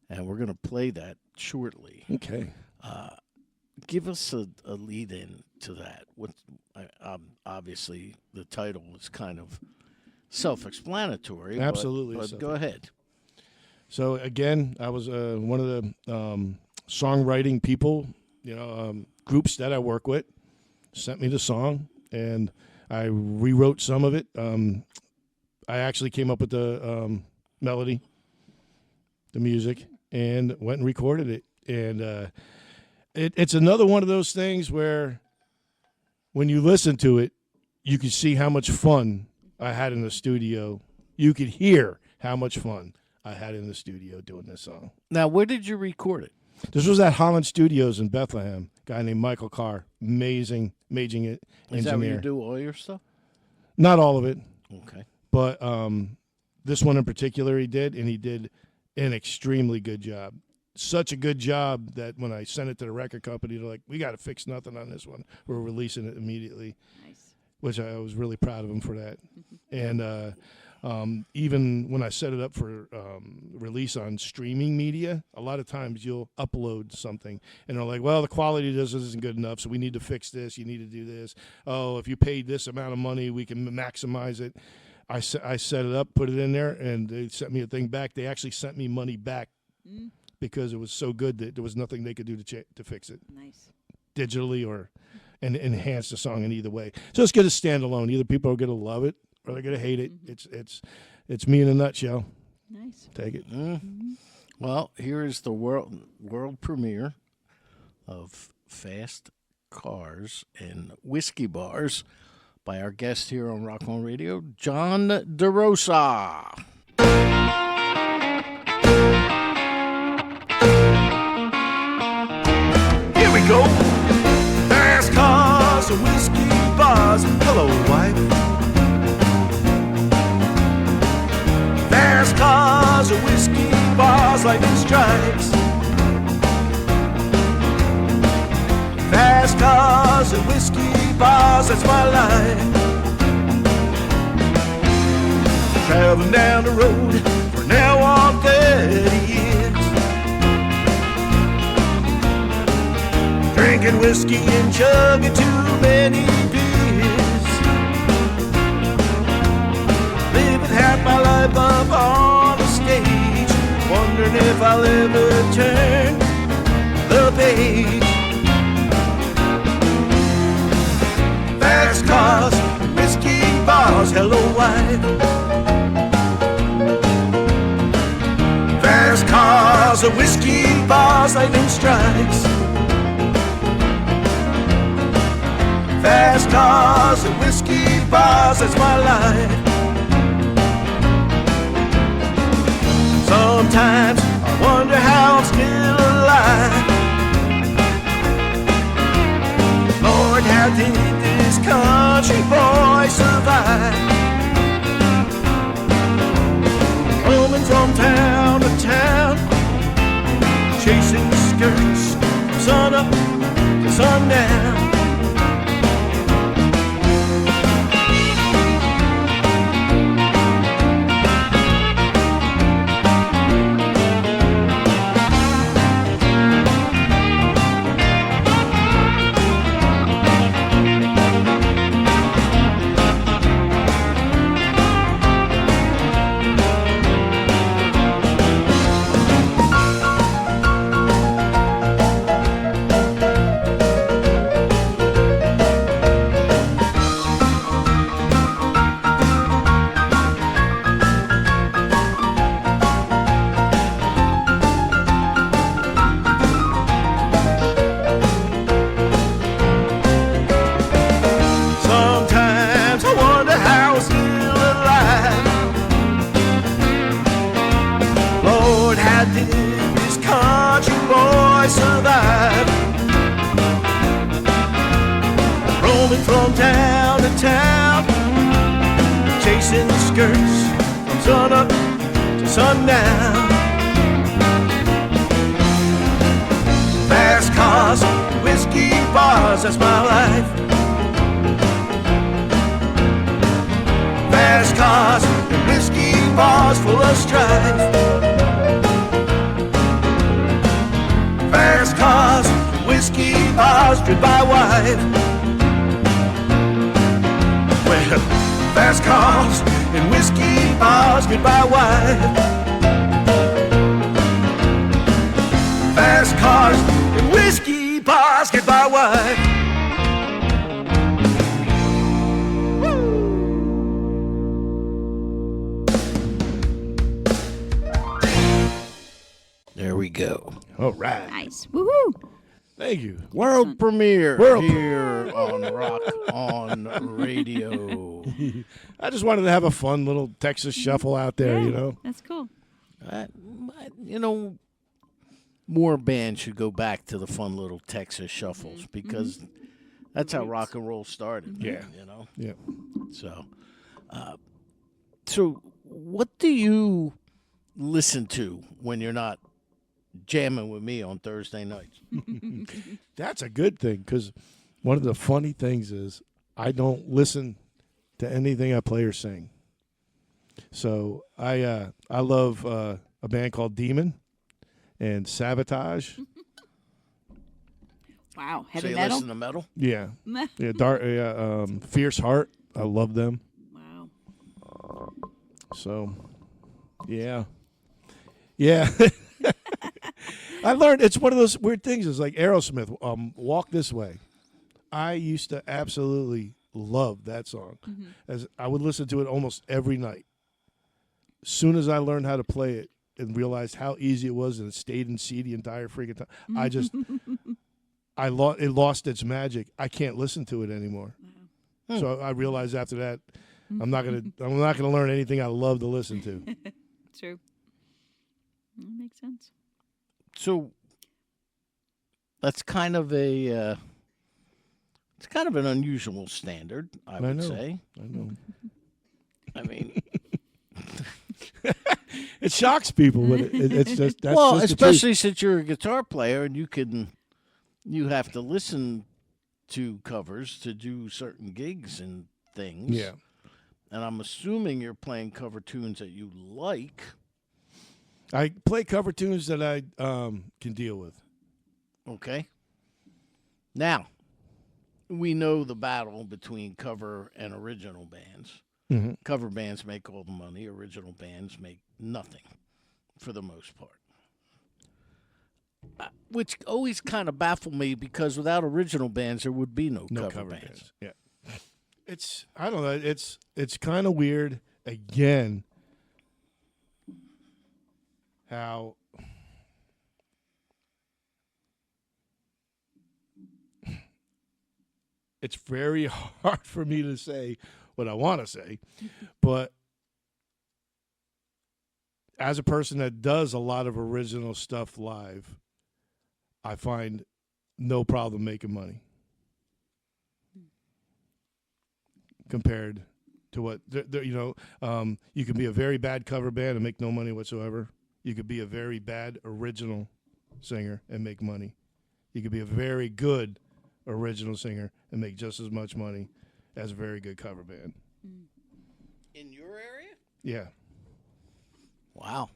and we're going to play that shortly. Okay. Give us a lead in to that. Obviously, the title is kind of self-explanatory. Absolutely but go ahead. So again, I was one of the songwriting people, groups that I work with, sent me the song, and I rewrote some of it. I actually came up with the melody, the music, and went and recorded it. And it's another one of those things where when you listen to it, you can see how much fun I had in the studio. You could hear how much fun I had in the studio doing this song. Now, where did you record it? This was at Holland Studios in Bethlehem. Guy named Michael Carr, amazing engineer. Is that where you do all your stuff? Not all of it, Okay. but this one in particular he did, and he did an extremely good job. Such a good job that when I sent it to the record company, they're like, "We got to fix nothing on this one. We're releasing it immediately." Nice. Which I was really proud of him for that. And even when I set it up for release on streaming media, a lot of times you'll upload something, and they're like, "Well, the quality of this isn't good enough, so we need to fix this. You need to do this. Oh, if you paid this amount of money, we can maximize it." I set it up, put it in there, and they sent me a thing back. They actually sent me money back because it was so good that there was nothing they could do to fix it Nice. digitally or and enhance the song in either way. So it's good as standalone. Either people are going to love it or they're going to hate it. It's me in a nutshell. Nice. Take it. Well, here is the world premiere of Fast Cars and Whiskey Bars by our guest here on Rock On Radio, John Derosa. Here we go. Fast cars and whiskey bars. Hello, wife. Fast cars and whiskey bars, lightning strikes. Fast cars and whiskey bars, that's my life. Traveling down the road for now on 30 years. Drinking whiskey and chugging too many beers. Living half my life up on the stage, wondering if I'll ever turn the page. Fast cars, whiskey bars, hello wife. Fast cars, whiskey bars, lightning strikes. Fast cars and whiskey bars, that's my life. Sometimes I wonder how I'm still alive. Lord, how did this country boy survive? Roaming from town to town, chasing the skirts from sun up to sundown. I survive. Roaming from town to town, chasing the skirts from sun up to sundown. Fast cars, whiskey bars, that's my life. Fast cars and whiskey bars full of strife. Fast cars, whiskey bars, goodbye wife. Well, fast cars and whiskey bars, goodbye wife. Fast cars and whiskey bars, goodbye wife. There we go. All right. Nice. Woohoo! Thank you. World premiere World here on Rock on Radio. I just wanted to have a fun little Texas shuffle out there, Yeah, you know. That's cool. You know, more bands should go back to the fun little Texas shuffles because that's how rock and roll started. Yeah. You know? Yeah. So what do you listen to when you're not jamming with me on Thursday nights? That's a good thing because one of the funny things is I don't listen to anything I play or sing. So I love a band called Demon and Sabotage. Wow. So Heavy you metal. listen to metal? Yeah, yeah. Fierce Heart. I love them. Wow. So, yeah. I learned it's one of those weird things. It's like Aerosmith, "Walk This Way." I used to absolutely love that song, as I would listen to it almost every night. As soon as I learned how to play it and realized how easy it was, and it stayed in C the entire freaking time, it lost its magic. I can't listen to it anymore. So I realized after that, I'm not gonna learn anything I love to listen to. True. That makes sense. So that's kind of an unusual standard, I would know. say. I know. I mean, It shocks people, but it's just that's well, just the truth. especially since you're a guitar player and you have to listen to covers to do certain gigs and things. Yeah. And I'm assuming you're playing cover tunes that you like. I play cover tunes that I can deal with. Okay. Now, we know the battle between cover and original bands. Mm-hmm. Cover bands make all the money. Original bands make nothing, for the most part. Which always kind of baffled me because without original bands, there would be no cover bands. Yeah. I don't know. It's kind of weird. Again, how it's very hard for me to say what I want to say, but as a person that does a lot of original stuff live, I find no problem making money compared to what you can be a very bad cover band and make no money whatsoever. You could be a very bad original singer and make money. You could be a very good original singer and make just as much money as a very good cover band. In your area? Yeah. Wow.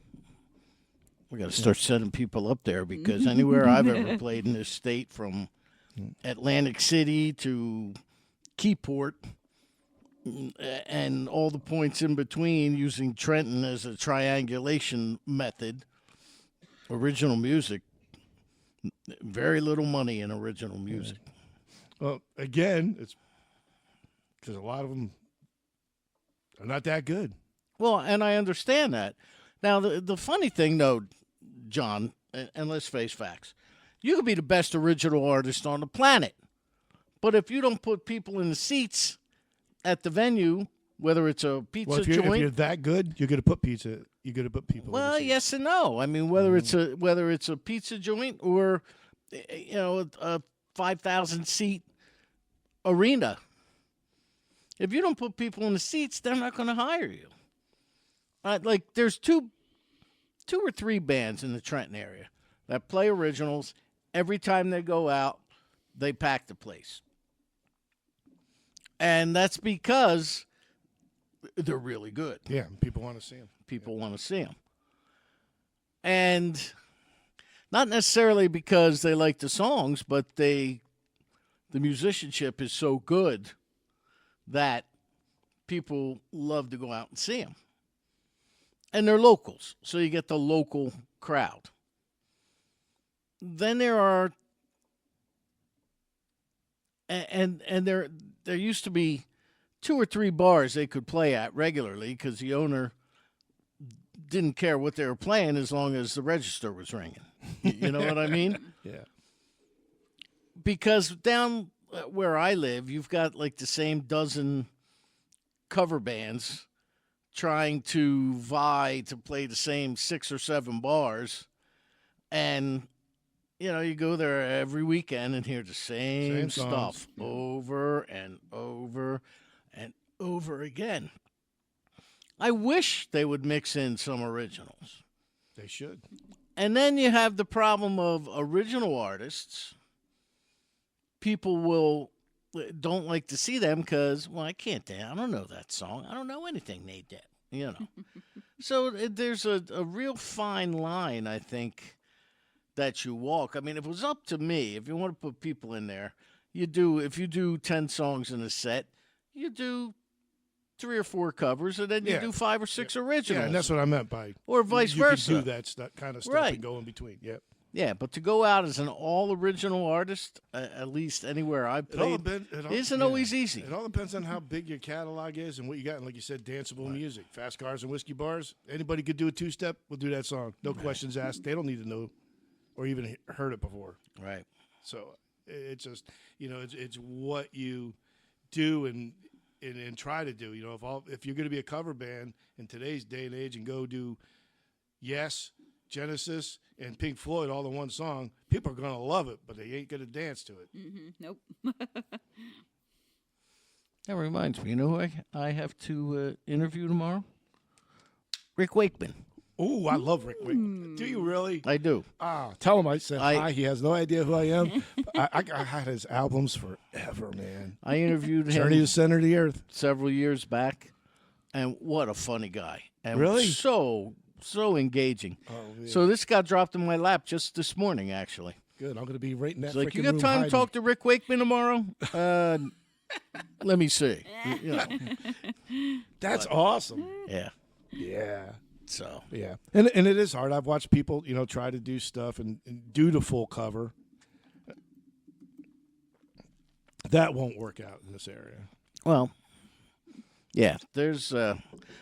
We got to start sending people up there because anywhere I've ever played in this state, from Atlantic City to Keyport and all the points in between, using Trenton as a triangulation method, original music, very little money in original music. Well, again, it's because a lot of them are not that good. Well, and I understand that. Now, the funny thing, though, John, and let's face facts, you could be the best original artist on the planet, but if you don't put people in the seats at the venue, whether it's a pizza Well, if joint, you're that good, you're going to put You got to put people. in the Well, seats. yes and no. I mean, whether it's a pizza joint or a 5,000 seat arena, if you don't put people in the seats, they're not going to hire you. Like there's two or three bands in the Trenton area that play originals. Every time they go out, they pack the place. And that's because they're really good. Yeah, people want to see them. People want to see them. And not necessarily because they like the songs, but the musicianship is so good that people love to go out and see them. And they're locals, so you get the local crowd. Then there are, and there used to be 2 or 3 bars they could play at regularly because the owner didn't care what they were playing as long as the register was ringing. You know what I mean? Yeah. Because down where I live, you've got like the same dozen cover bands trying to vie to play the same 6 or 7 bars. And, you go there every weekend and hear the same songs. stuff over and over and over again. I wish they would mix in some originals. They should. And then you have the problem of original artists. People don't like to see them because, I can't dance. I don't know that song. I don't know anything they did, So there's a real fine line, I think, that you walk. I mean, if it was up to me, if you want to put people in there, if you do 10 songs in a set, you do 3 or 4 covers, and then you do 5 or 6 originals. Yeah, and that's what I meant by or vice you versa. You can do that kind of stuff and go in between. Yep. Yeah, but to go out as an all-original artist, at least anywhere I've played, isn't always easy. It all depends on how big your catalog is and what you got. And like you said, danceable music, fast cars and whiskey bars. Anybody could do a 2-step. We'll do that song. No questions asked. They don't need to know or even heard it before. Right. So it's just, it's what you do and try to do. If you're going to be a cover band in today's day and age and go do Yes, Genesis, and Pink Floyd all in one song, people are going to love it, but they ain't going to dance to it. Mm-hmm. Nope. That reminds me, who I have to interview tomorrow? Rick Wakeman. Oh, I love Rick Wakeman. Do you really? I do. Tell him I said hi. He has no idea who I am. I had his albums forever, man. I interviewed him. Journey to the Center of the Earth. Several years back, and what a funny guy. And really? So engaging. Oh, yeah. So this got dropped in my lap just this morning, actually. Good. I'm going to be right in that. It's like, you frickin' got room time hiding. to talk to Rick Wakeman tomorrow? Let me see. That's awesome. Yeah. Yeah. So. Yeah. And it is hard. I've watched people, try to do stuff and do the full cover. That won't work out in this area. Well, yeah, there's,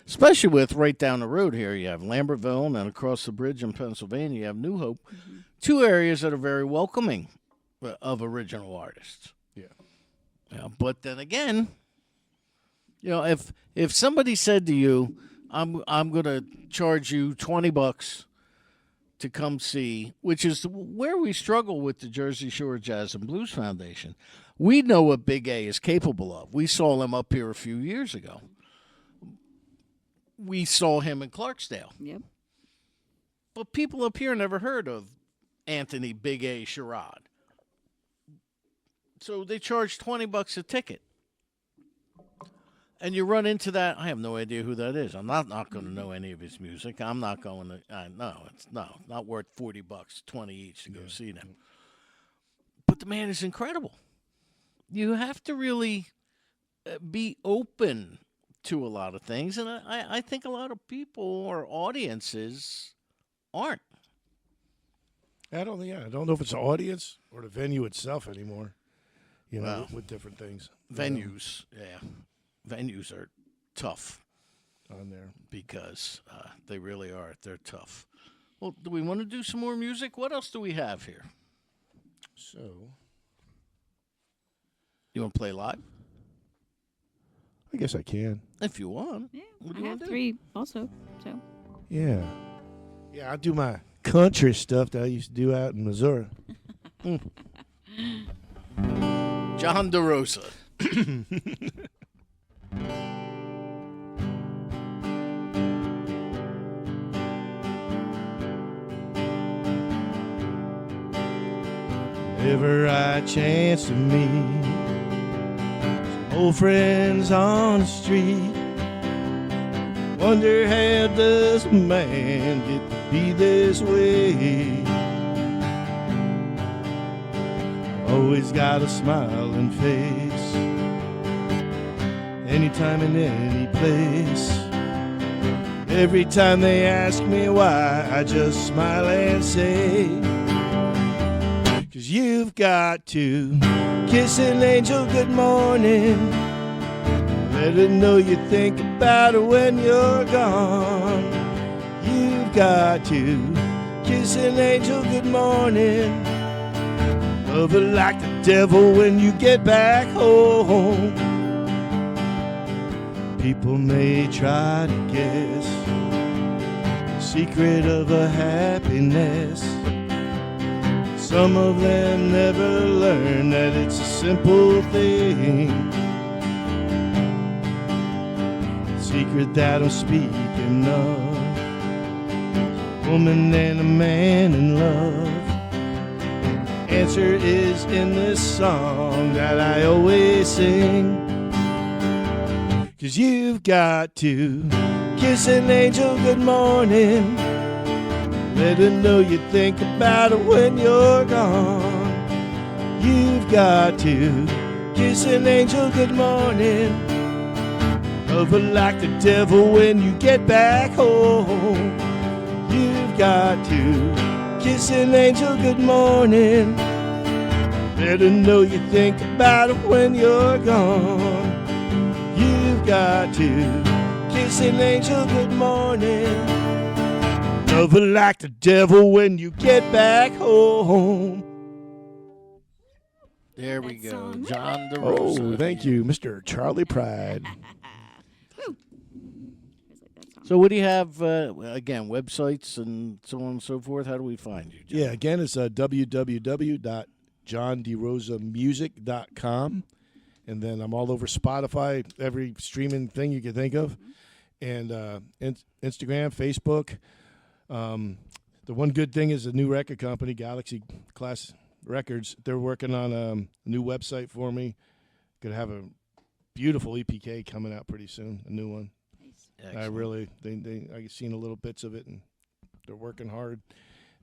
especially with right down the road here, you have Lambertville, and then across the bridge in Pennsylvania, you have New Hope. Mm-hmm. 2 areas that are very welcoming of original artists. Yeah. But then again, if somebody said to you, I'm going to charge you $20 to come see, which is where we struggle with the Jersey Shore Jazz and Blues Foundation. We know what Big A is capable of. We saw him up here a few years ago. We saw him in Clarksdale. Yep. But people up here never heard of Anthony Big A Sherrod. So they charge $20 a ticket. And you run into that. I have no idea who that is. I'm not going to know any of his music. I'm not going to. Not worth $40, $20 each to go see them. But the man is incredible. You have to really be open to a lot of things, and I think a lot of people or audiences aren't. I don't know if it's the audience or the venue itself anymore. With different things. Venues, yeah. Venues are tough on there because they really are. They're tough. Well, do we want to do some more music? What else do we have here? So, you want to play live? I guess I can. If you want. Yeah, what do I you have want to do? 3 also. So Yeah. Yeah, I do my country stuff that I used to do out in Missouri. John Derosa. Whenever I chance to meet some old friends on the street, wonder how does a man get to be this way? Always got a smiling face, anytime and any place. Every time they ask me why, I just smile and say, 'cause you've got to kiss an angel good morning, let her know you think about her when you're gone. You've got to kiss an angel good morning, love her like the devil when you get back home. People may try to guess the secret of her happiness. Some of them never learn that it's a simple thing. The secret that I'm speaking of, a woman and a man in love. Answer is in this song that I always sing. 'Cause you've got to kiss an angel good morning, let her know you think about her when you're gone. You've got to kiss an angel good morning, love her like the devil when you get back home. You've got to kiss an angel good morning, let her know you think about her when you're gone. You've got to kiss an angel good morning, love her like the devil when you get back home. There we That go. song. John Derosa. Oh, thank you, Mr. Charlie Pride. So what do you have, again, websites and so on and so forth? How do we find you, John? Yeah, again, it's www.johnderosamusic.com. And then I'm all over Spotify, every streaming thing you can think of. And Instagram, Facebook. The one good thing is the new record company, Galaxy Class Records. They're working on a new website for me. Going to have a beautiful EPK coming out pretty soon, a new one. Excellent. I really, I've seen a little bits of it, and they're working hard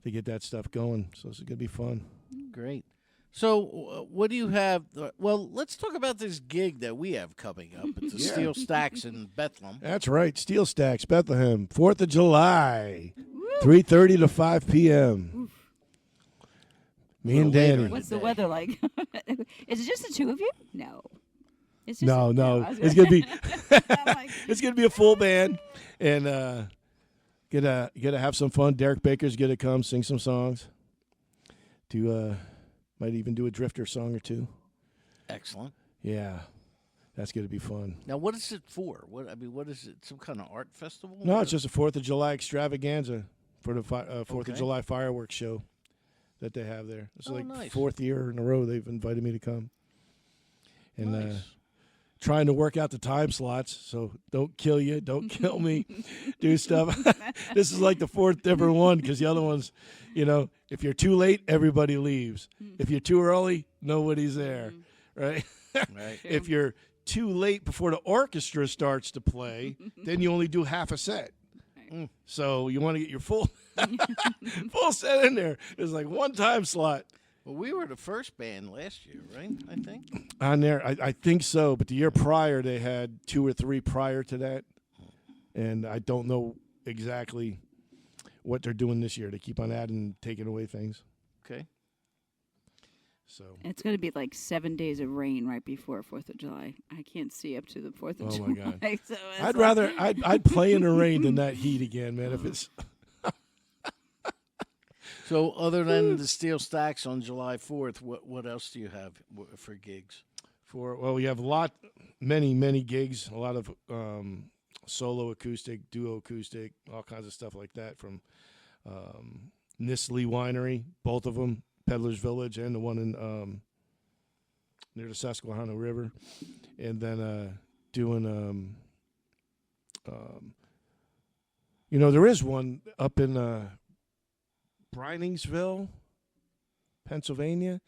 to get that stuff going. So it's going to be fun. Great. So what do you have? Well, let's talk about this gig that we have coming up at the Steel Stacks in Bethlehem. That's right, Steel Stacks, Bethlehem, 4th of July, 3:30 to 5 p.m. Me and Later. Danny. What's the weather like? Is it just the two of you? No. It's just No, I was it's gonna be I'm like, it's gonna be a full band, and gonna have some fun. Derek Baker's gonna come sing some songs. Might even do a Drifter song or two. Excellent. Yeah, that's gonna be fun. Now, what is it for? What is it? Some kind of art festival? No, it's just a 4th of July extravaganza for the 4th Okay. of July fireworks show that they have there. It's like nice. 4th year in a row they've invited me to come. And Nice. trying to work out the time slots, so don't kill you, don't kill me, do stuff. This is like the 4th different one because the other ones, if you're too late, everybody leaves. If you're too early, nobody's there, right? Right. If you're too late before the orchestra starts to play, then you only do half a set. So you want to get your full full set in there. There's like one time slot. Well, we were the first band last year, right? I think. On there, I think so. But the year prior, they had 2 or 3 prior to that. And I don't know exactly what they're doing this year. They keep on adding and taking away things. Okay. So, it's going to be like 7 days of rain right before 4th of July. I can't see up to the 4th of Oh, July. my God. So it's I'd like- rather I'd play in the rain than that heat again, man. If it's So, other than the Steel Stacks on July 4th, what else do you have for gigs? we have many gigs, a lot of solo acoustic, duo acoustic, all kinds of stuff like that from Nistley Winery, both of them, Peddler's Village, and the one in near the Susquehanna River, and then doing there is one up in Briningsville, Pennsylvania,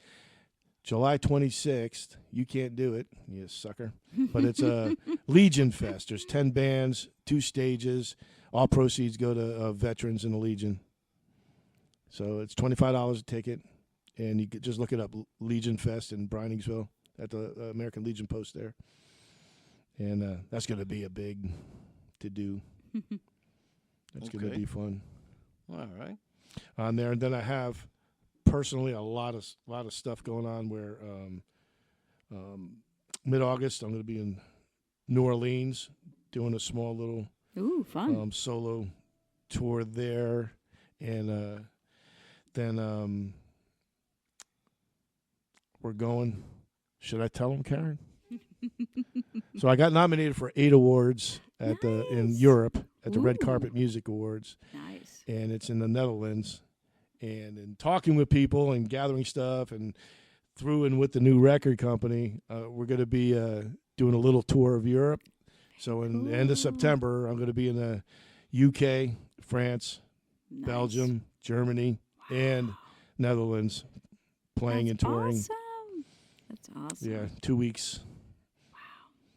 July 26th. You can't do it, you sucker. But it's a Legion Fest. There's 10 bands, 2 stages. All proceeds go to veterans in the Legion. So it's $25 a ticket, and you could just look it up, Legion Fest in Briningsville at the American Legion post there. And that's going to be a big to-do. That's going to be fun. All right. On there, and then I have personally a lot of stuff going on where mid-August I'm going to be in New Orleans doing a small little fun solo tour there, and then we're going. Should I tell them, Karen? So I got nominated for 8 awards at in Europe at the Red Carpet Music Awards. Nice. And it's in the Netherlands. And in talking with people and gathering stuff and through and with the new record company, we're going to be doing a little tour of Europe. So in the end of September, I'm going to be in the UK, France, Belgium, Germany, and Netherlands playing and touring. Awesome. That's awesome. Yeah, 2 weeks.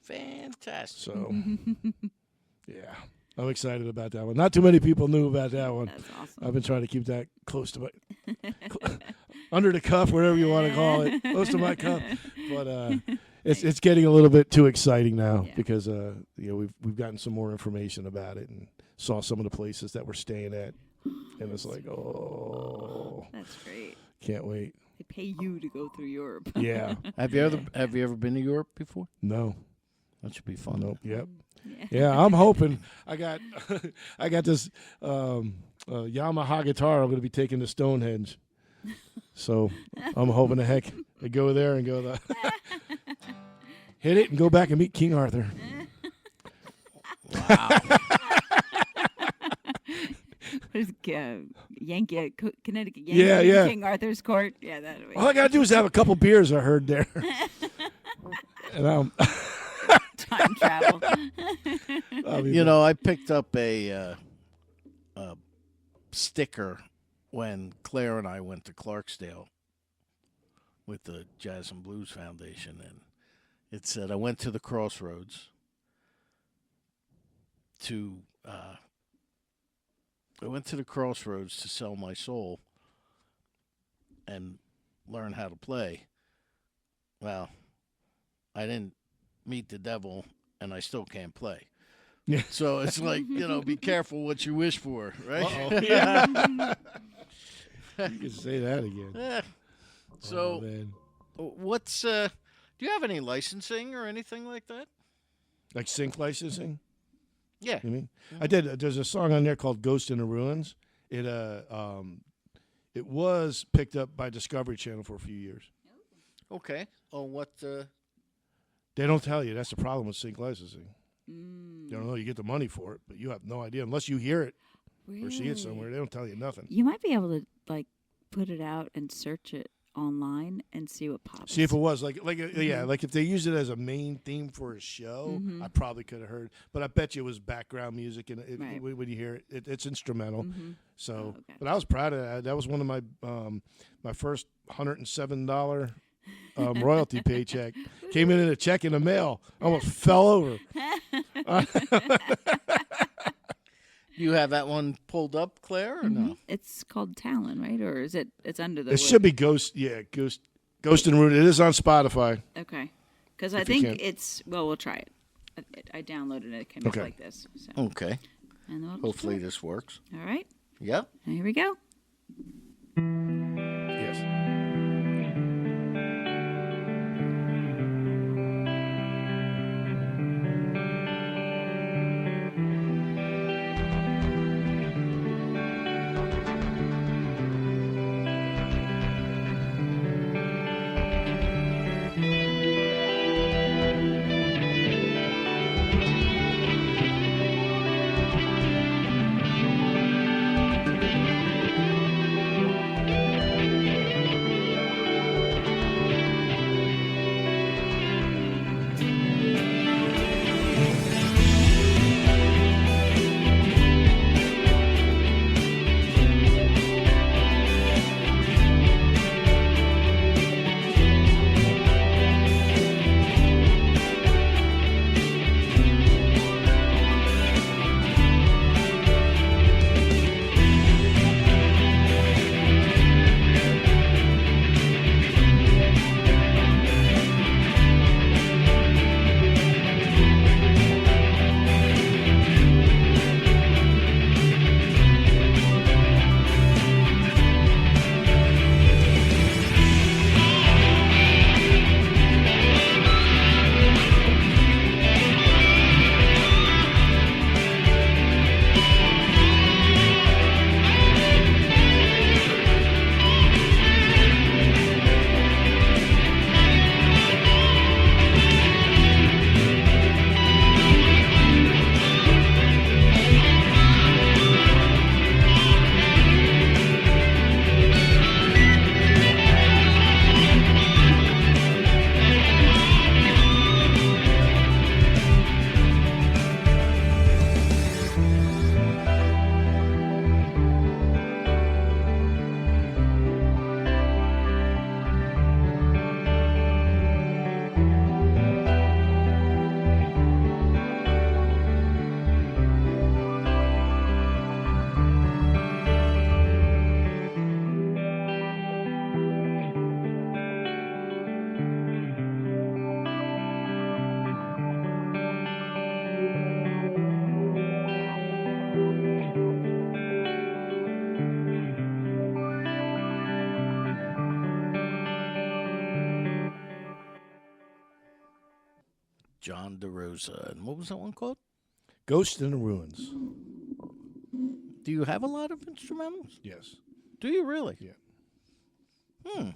Fantastic. So, yeah, I'm excited about that one. Not too many people knew about that one. That's awesome. I've been trying to keep that close to my under the cuff, whatever you want to call it, close to my cuff. But it's getting a little bit too exciting now because we've gotten some more information about it and saw some of the places that we're staying at, and it's like, that's great. Can't wait. They pay you to go through Europe. Yeah. Have you ever been to Europe before? No. That should be fun. Nope. Yep. Yeah, I'm hoping. I got this Yamaha guitar. I'm going to be taking to Stonehenge, so I'm hoping the heck I go there and go hit it and go back and meet King Arthur. Wow. Yankee, Connecticut Yankee, Yeah. King Arthur's Court. Yeah, that. All I got to do is have a couple beers. I heard there, and time travel. I picked up a sticker when Claire and I went to Clarksdale with the Jazz and Blues Foundation, and it said, "I went to the Crossroads to sell my soul and learn how to play." Well, I didn't meet the devil, and I still can't play. Yeah. So it's like, be careful what you wish for, right? Uh-oh. Yeah. You can say that again. Yeah. So, man. what's do you have any licensing or anything like that? Like sync licensing? Yeah. You mean? I did. There's a song on there called "Ghost in the Ruins." It was picked up by Discovery Channel for a few years. Okay. Oh, what? They don't tell you. That's the problem with sync licensing. You don't know. You get the money for it, but you have no idea unless you hear it or see it somewhere. They don't tell you nothing. You might be able to put it out and search it online and see what pops. See if it was like if they used it as a main theme for a show, I probably could have heard. But I bet you it was background music, and when you hear it, it's instrumental. So, but I was proud of that. That was one of my my first $107 royalty paycheck. Came in a check in the mail. Almost fell over. You have that one pulled up, Claire, or no? It's called Talon, right? Or is it? It's under the. It should be Ghost. Yeah, Ghost in the Root. It is on Spotify. Okay, because I think it's. Well, we'll try it. I downloaded it. It came up like this. So. Okay. And we'll hopefully this works. All right. Yep. And here we go. Yes. John Derosa. And what was that one called? Ghost in the Ruins. Do you have a lot of instrumentals? Yes. Do you really? Yeah.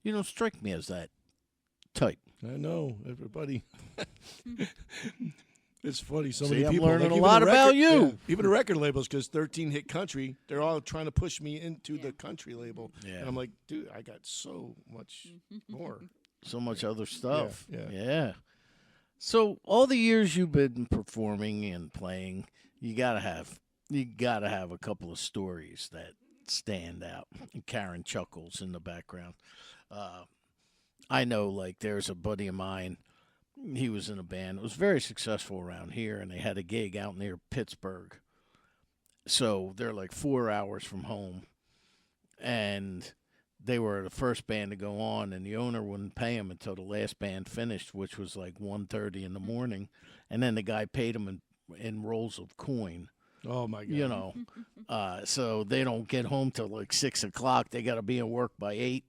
You don't strike me as that type. I know, everybody. It's funny. So See, many I'm people learning a even lot the about you. Even the record labels, because 13 hit country, they're all trying to push me into the country label. Yeah. And I'm like, dude, I got so much more. So much other stuff. Yeah. So all the years you've been performing and playing, you gotta have a couple of stories that stand out. And Karen chuckles in the background. I know, like, there's a buddy of mine. He was in a band. It was very successful around here, and they had a gig out near Pittsburgh. So they're like 4 hours from home, and they were the first band to go on, and the owner wouldn't pay them until the last band finished, which was like 1:30 in the morning, and then the guy paid them in rolls of coin. Oh, my God. You know, so they don't get home till like 6 o'clock. They got to be in work by 8.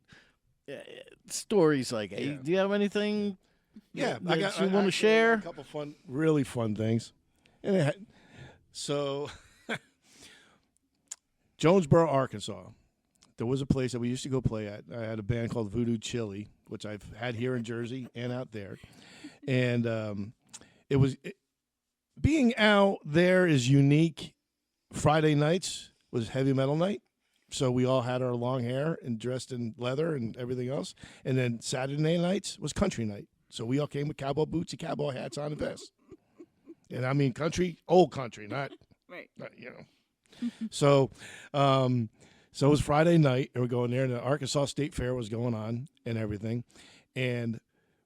Stories like, hey, do you have anything? Yeah, that you want to actually share? A couple really fun things. And so, Jonesboro, Arkansas. There was a place that we used to go play at. I had a band called Voodoo Chili, which I've had here in Jersey and out there. And being out there is unique. Friday nights was heavy metal night. So we all had our long hair and dressed in leather and everything else. And then Saturday nights was country night. So we all came with cowboy boots and cowboy hats on and vests. And I mean country, old country, not you know. So it was Friday night, and we're going there, and the Arkansas State Fair was going on and everything. And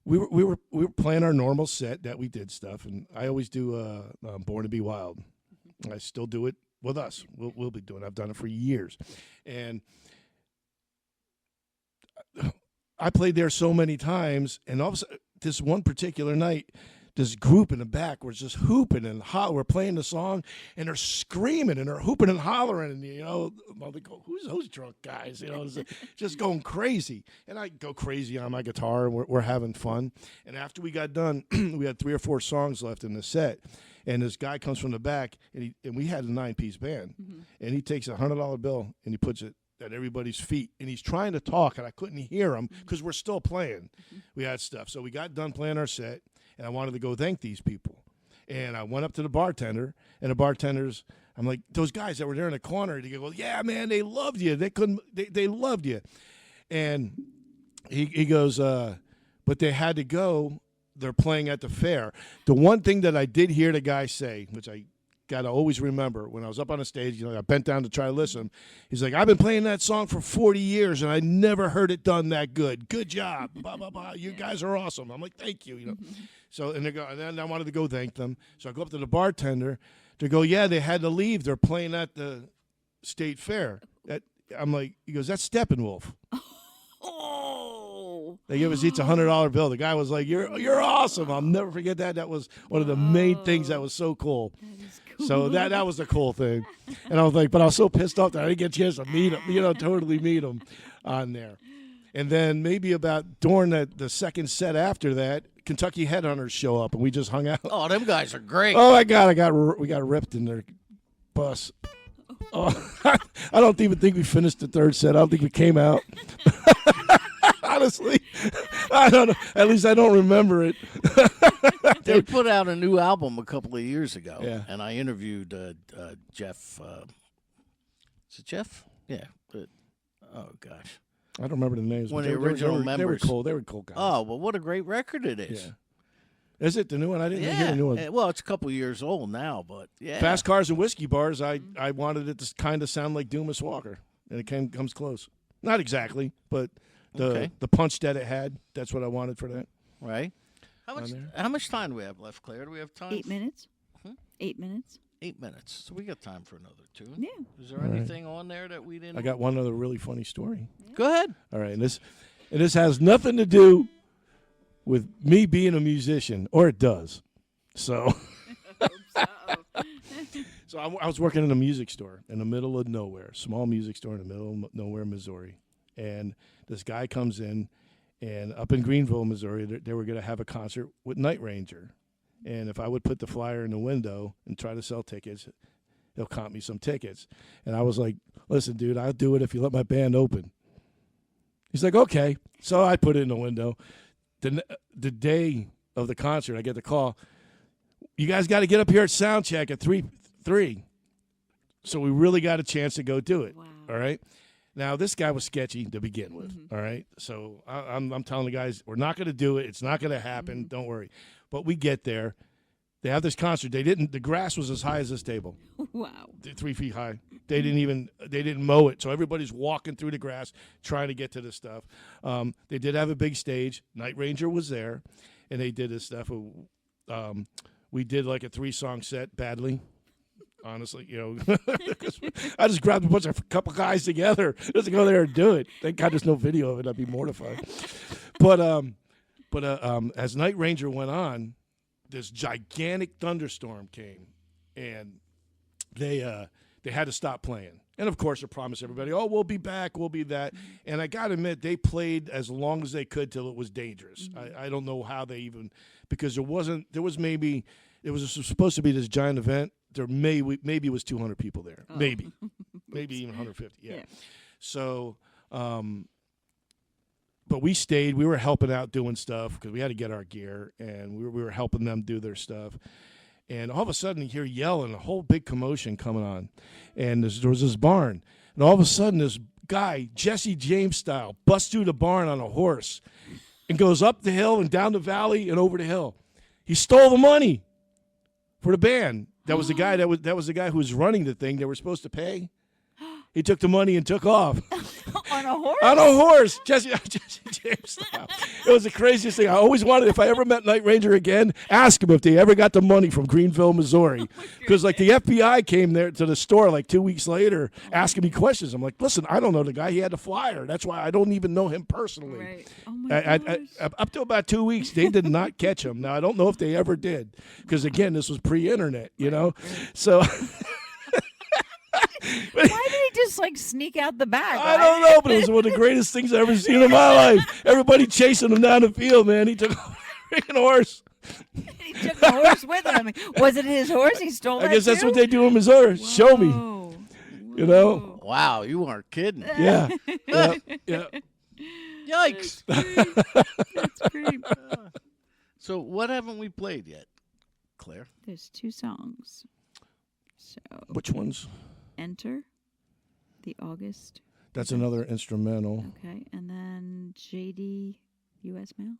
we were playing our normal set that we did stuff, and I always do Born to Be Wild. I still do it with us. We'll be doing it. I've done it for years. And I played there so many times, and all of a sudden, this one particular night, this group in the back was just hooping and hollering. We're playing the song, and they're screaming, and they're hooping and hollering, and, you know, they go, who's those drunk guys? You know, it's just going crazy. And I go crazy on my guitar, and we're having fun. And after we got done, we had 3 or 4 songs left in the set, and this guy comes from the back, and we had a 9-piece band, and he takes a $100 bill, and he puts it at everybody's feet, and he's trying to talk, and I couldn't hear him because we're still playing. We had stuff. So we got done playing our set, and I wanted to go thank these people. And I went up to the bartender, and the bartender's, I'm like, those guys that were there in the corner, they go, yeah, man, they loved you. They loved you. And he goes, but they had to go. They're playing at the fair. The one thing that I did hear the guy say, which I got to always remember, when I was up on the stage, you know, I bent down to try to listen. He's like, I've been playing that song for 40 years, and I never heard it done that good. Good job. Blah, blah, blah. You guys are awesome. I'm like, thank you. You know. So, and then I wanted to go thank them. So I go up to the bartender to go, yeah, they had to leave. They're playing at the state fair. I'm like, he goes, that's Steppenwolf. Oh. They give us each $100 bill. The guy was like, "You're awesome." I'll never forget that. That was one of the main things that was so cool. That is cool. So that was the cool thing. And I was like, but I was so pissed off that I didn't get a chance to meet him. You know, totally meet him on there. And then maybe about during the second set after that, Kentucky Headhunters show up, and we just hung out. Oh, them guys are great. Oh my God, we got ripped in their bus. Oh, I don't even think we finished the third set. I don't think we came out. Honestly, I don't know. At least I don't remember it. They put out a new album a couple of years ago, Yeah. and I interviewed Jeff. Is it Jeff? Yeah. Oh gosh. I don't remember the names. One but of the original They were members. cool. They were cool guys. Oh well, what a great record it is. Yeah. Is it the new one? I didn't hear the new one. Well, it's a couple years old now, but yeah. Fast Cars and Whiskey Bars. I wanted it to kind of sound like Dumas Walker, and it comes close. Not exactly, but the punch that it had. That's what I wanted for that. Right. How much time do we have left, Claire? Do we have time? 8 minutes. 8 minutes. 8 minutes. So we got time for another tune. Yeah. Is there anything on there that we didn't? I got one other really funny story. Go ahead. All right, and this has nothing to do with me being a musician, or it does. So, so I was working in a music store in the middle of nowhere, small music store in the middle of nowhere, Missouri, and this guy comes in, and up in Greenville, Missouri, they were going to have a concert with Night Ranger, And if I would put the flyer in the window and try to sell tickets, he'll comp me some tickets. And I was like, listen, dude, I'll do it if you let my band open. He's like, okay. So I put it in the window. The day of the concert, I get the call. You guys got to get up here at sound check at 3. So we really got a chance to go do it. Wow. All right. Now, this guy was sketchy to begin with. All right. So I'm telling the guys, we're not going to do it. It's not going to happen. Don't worry. But we get there. They have this concert. The grass was as high as this table. Wow. 3 feet high. They didn't mow it. So everybody's walking through the grass trying to get to this stuff. They did have a big stage. Night Ranger was there, and they did this stuff. We did like a 3-song set badly. Honestly, I just grabbed a couple guys together just to go there and do it. Thank God there's no video of it. I'd be mortified. But as Night Ranger went on, this gigantic thunderstorm came, and they had to stop playing. And of course, they promised everybody, "Oh, we'll be back, we'll be that." And I gotta admit, they played as long as they could till it was dangerous. I don't know how they even, because it was supposed to be this giant event. There maybe it was 200 people there, maybe even 150. Yeah. So, but we stayed. We were helping out doing stuff because we had to get our gear, and we were helping them do their stuff. And all of a sudden, you hear yelling, a whole big commotion coming on. And there was this barn. And all of a sudden, this guy, Jesse James style, busts through the barn on a horse and goes up the hill and down the valley and over the hill. He stole the money for the band. That was the guy that was the guy who was running the thing they were supposed to pay. He took the money and took off. On a horse? On a horse. Jesse James style. It was the craziest thing. I always wanted, if I ever met Night Ranger again, ask him if they ever got the money from Greenville, Missouri. Because, the FBI came there to the store, 2 weeks later, asking me questions. I'm like, listen, I don't know the guy. He had the flyer. That's why I don't even know him personally. Right. Oh, my gosh. Up to about 2 weeks, they did not catch him. Now, I don't know if they ever did. Because, again, this was pre-internet, Right. So... Why did he just sneak out the back? I don't know, but it was one of the greatest things I've ever seen in my life. Everybody chasing him down the field, man. He took a freaking horse. He took the horse with him. Was it his horse? He stole I guess that's what they do in Missouri. Whoa. Show me. Wow, you aren't kidding. Yeah. Yeah. Yikes. That's great. So what haven't we played yet, Claire? There's 2 songs. So Which ones? Enter, the August. That's another instrumental. Okay, and then JD, U.S. Mail.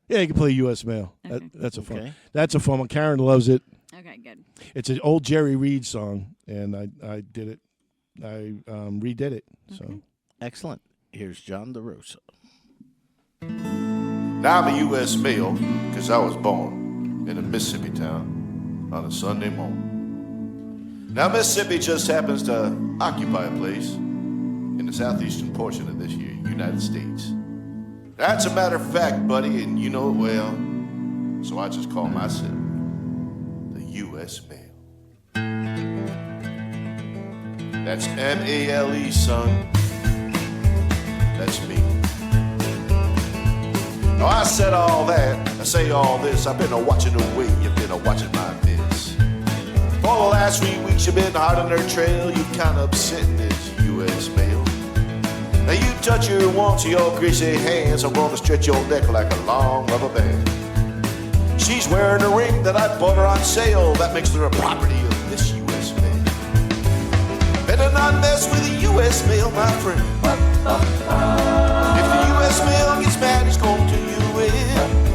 Yeah, you can play U.S. Mail. Okay. That's a fun. Okay. That's a fun one. Karen loves it. Okay, good. It's an old Jerry Reed song, and I did it. I redid it. Okay. So Excellent. Here's John Derosa. Now I'm a U.S. Mail because I was born in a Mississippi town on a Sunday morning. Now Mississippi just happens to occupy a place in the southeastern portion of this here United States. That's a matter of fact, buddy, and you know it well. So I just call myself the U.S. Mail. That's M-A-L-E, son. That's me. Now I said all that, I say all this, I've been watching the way you've been watching my biz. For the last 3 weeks you've been hard on their trail, you kind of upsetting this U.S. Mail. Now you touch her once with your greasy hands, I'm gonna stretch your neck like a long rubber band. She's wearing a ring that I bought her on sale, that makes her a property of this U.S. Mail. Better not mess with the U.S. Mail, my friend. If the U.S. Mail gets mad, it's going to you in.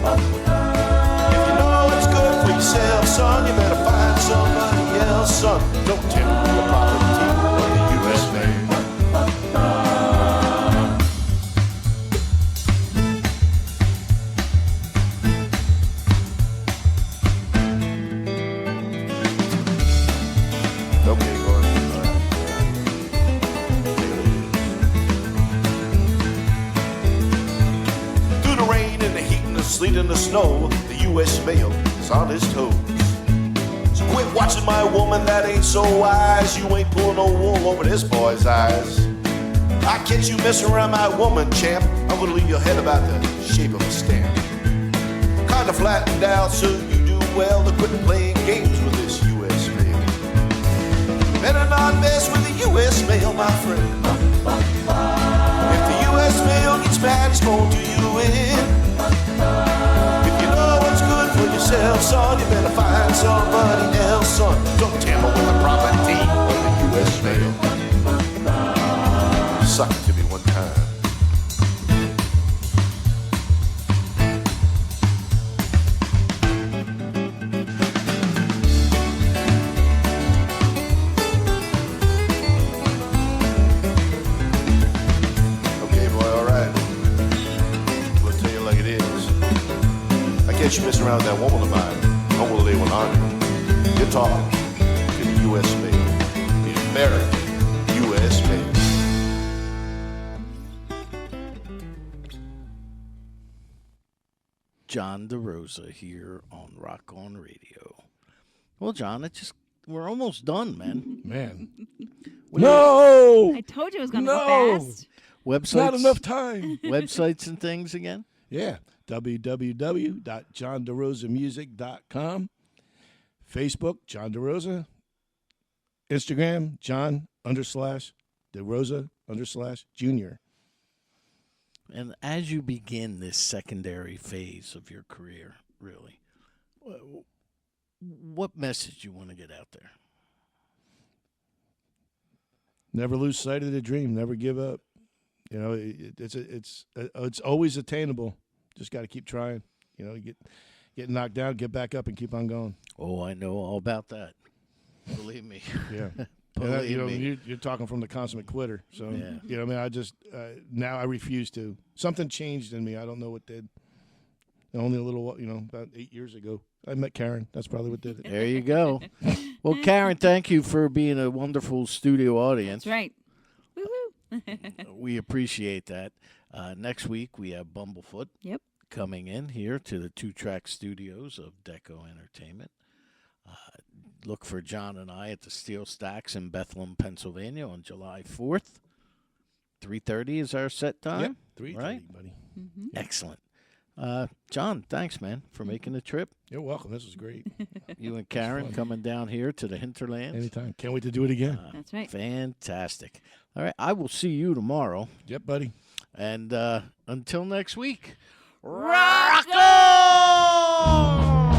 If you know it's good for yourself, son, you better find somebody else, son. Don't tell me the property of the U.S. Mail. Okay, go ahead. Through the rain and the heat and the sleet and the snow, the U.S. Mail is on his toes. So quit watching my woman, that ain't so wise. You ain't pulling no wool over this boy's eyes. I catch you messing around my woman, champ, I'm gonna leave your head about the shape of a stamp. Kinda flattened out so you do well to quit playing games with this U.S. mail. Better not mess with the U.S. mail, my friend. If the U.S. mail gets mad, it's going to you in. If you know what's good for yourself, son, you better find somebody else, son. Don't tamper with the property of the U.S. mail. Suck it to me one time. You messing around with that woman of mine. I will lay one on you. You're talking to the U.S. mail. The American U.S. mail. John Derosa here on Rock On Radio. Well, John, we're almost done, man. Man. No! I told you it was going to No! go fast. Websites, Not enough time. websites and things again? Yeah. www.johnderosamusic.com. Facebook, John Derosa. Instagram, John_DeRosa_Jr. And as you begin this secondary phase of your career, really, what message you want to get out there? Never lose sight of the dream. Never give up. You know, it's always attainable. Just got to keep trying. You know, get knocked down, get back up, and keep on going. Oh, I know all about that. Believe me. Yeah. Believe me. You're talking from the consummate quitter. So, Yeah. you know, I mean, I just now I refuse to. Something changed in me. I don't know what did. Only a little, about 8 years ago, I met Karen. That's probably what did it. There you go. Well, Karen, thank you for being a wonderful studio audience. That's right. Woo-hoo. We appreciate that. Next week, we have Bumblefoot coming in here to the 2-track studios of Deco Entertainment. Look for John and I at the Steel Stacks in Bethlehem, Pennsylvania on July 4th. 3:30 is our set time. Yep. 3:30, right? buddy. Mm-hmm. Excellent. John, thanks, man, for making the trip. You're welcome. This was great. You and Karen coming down here to the hinterlands. Anytime. Can't wait to do it again. That's right. Fantastic. All right, I will see you tomorrow. Yep, buddy. And until next week, rock on!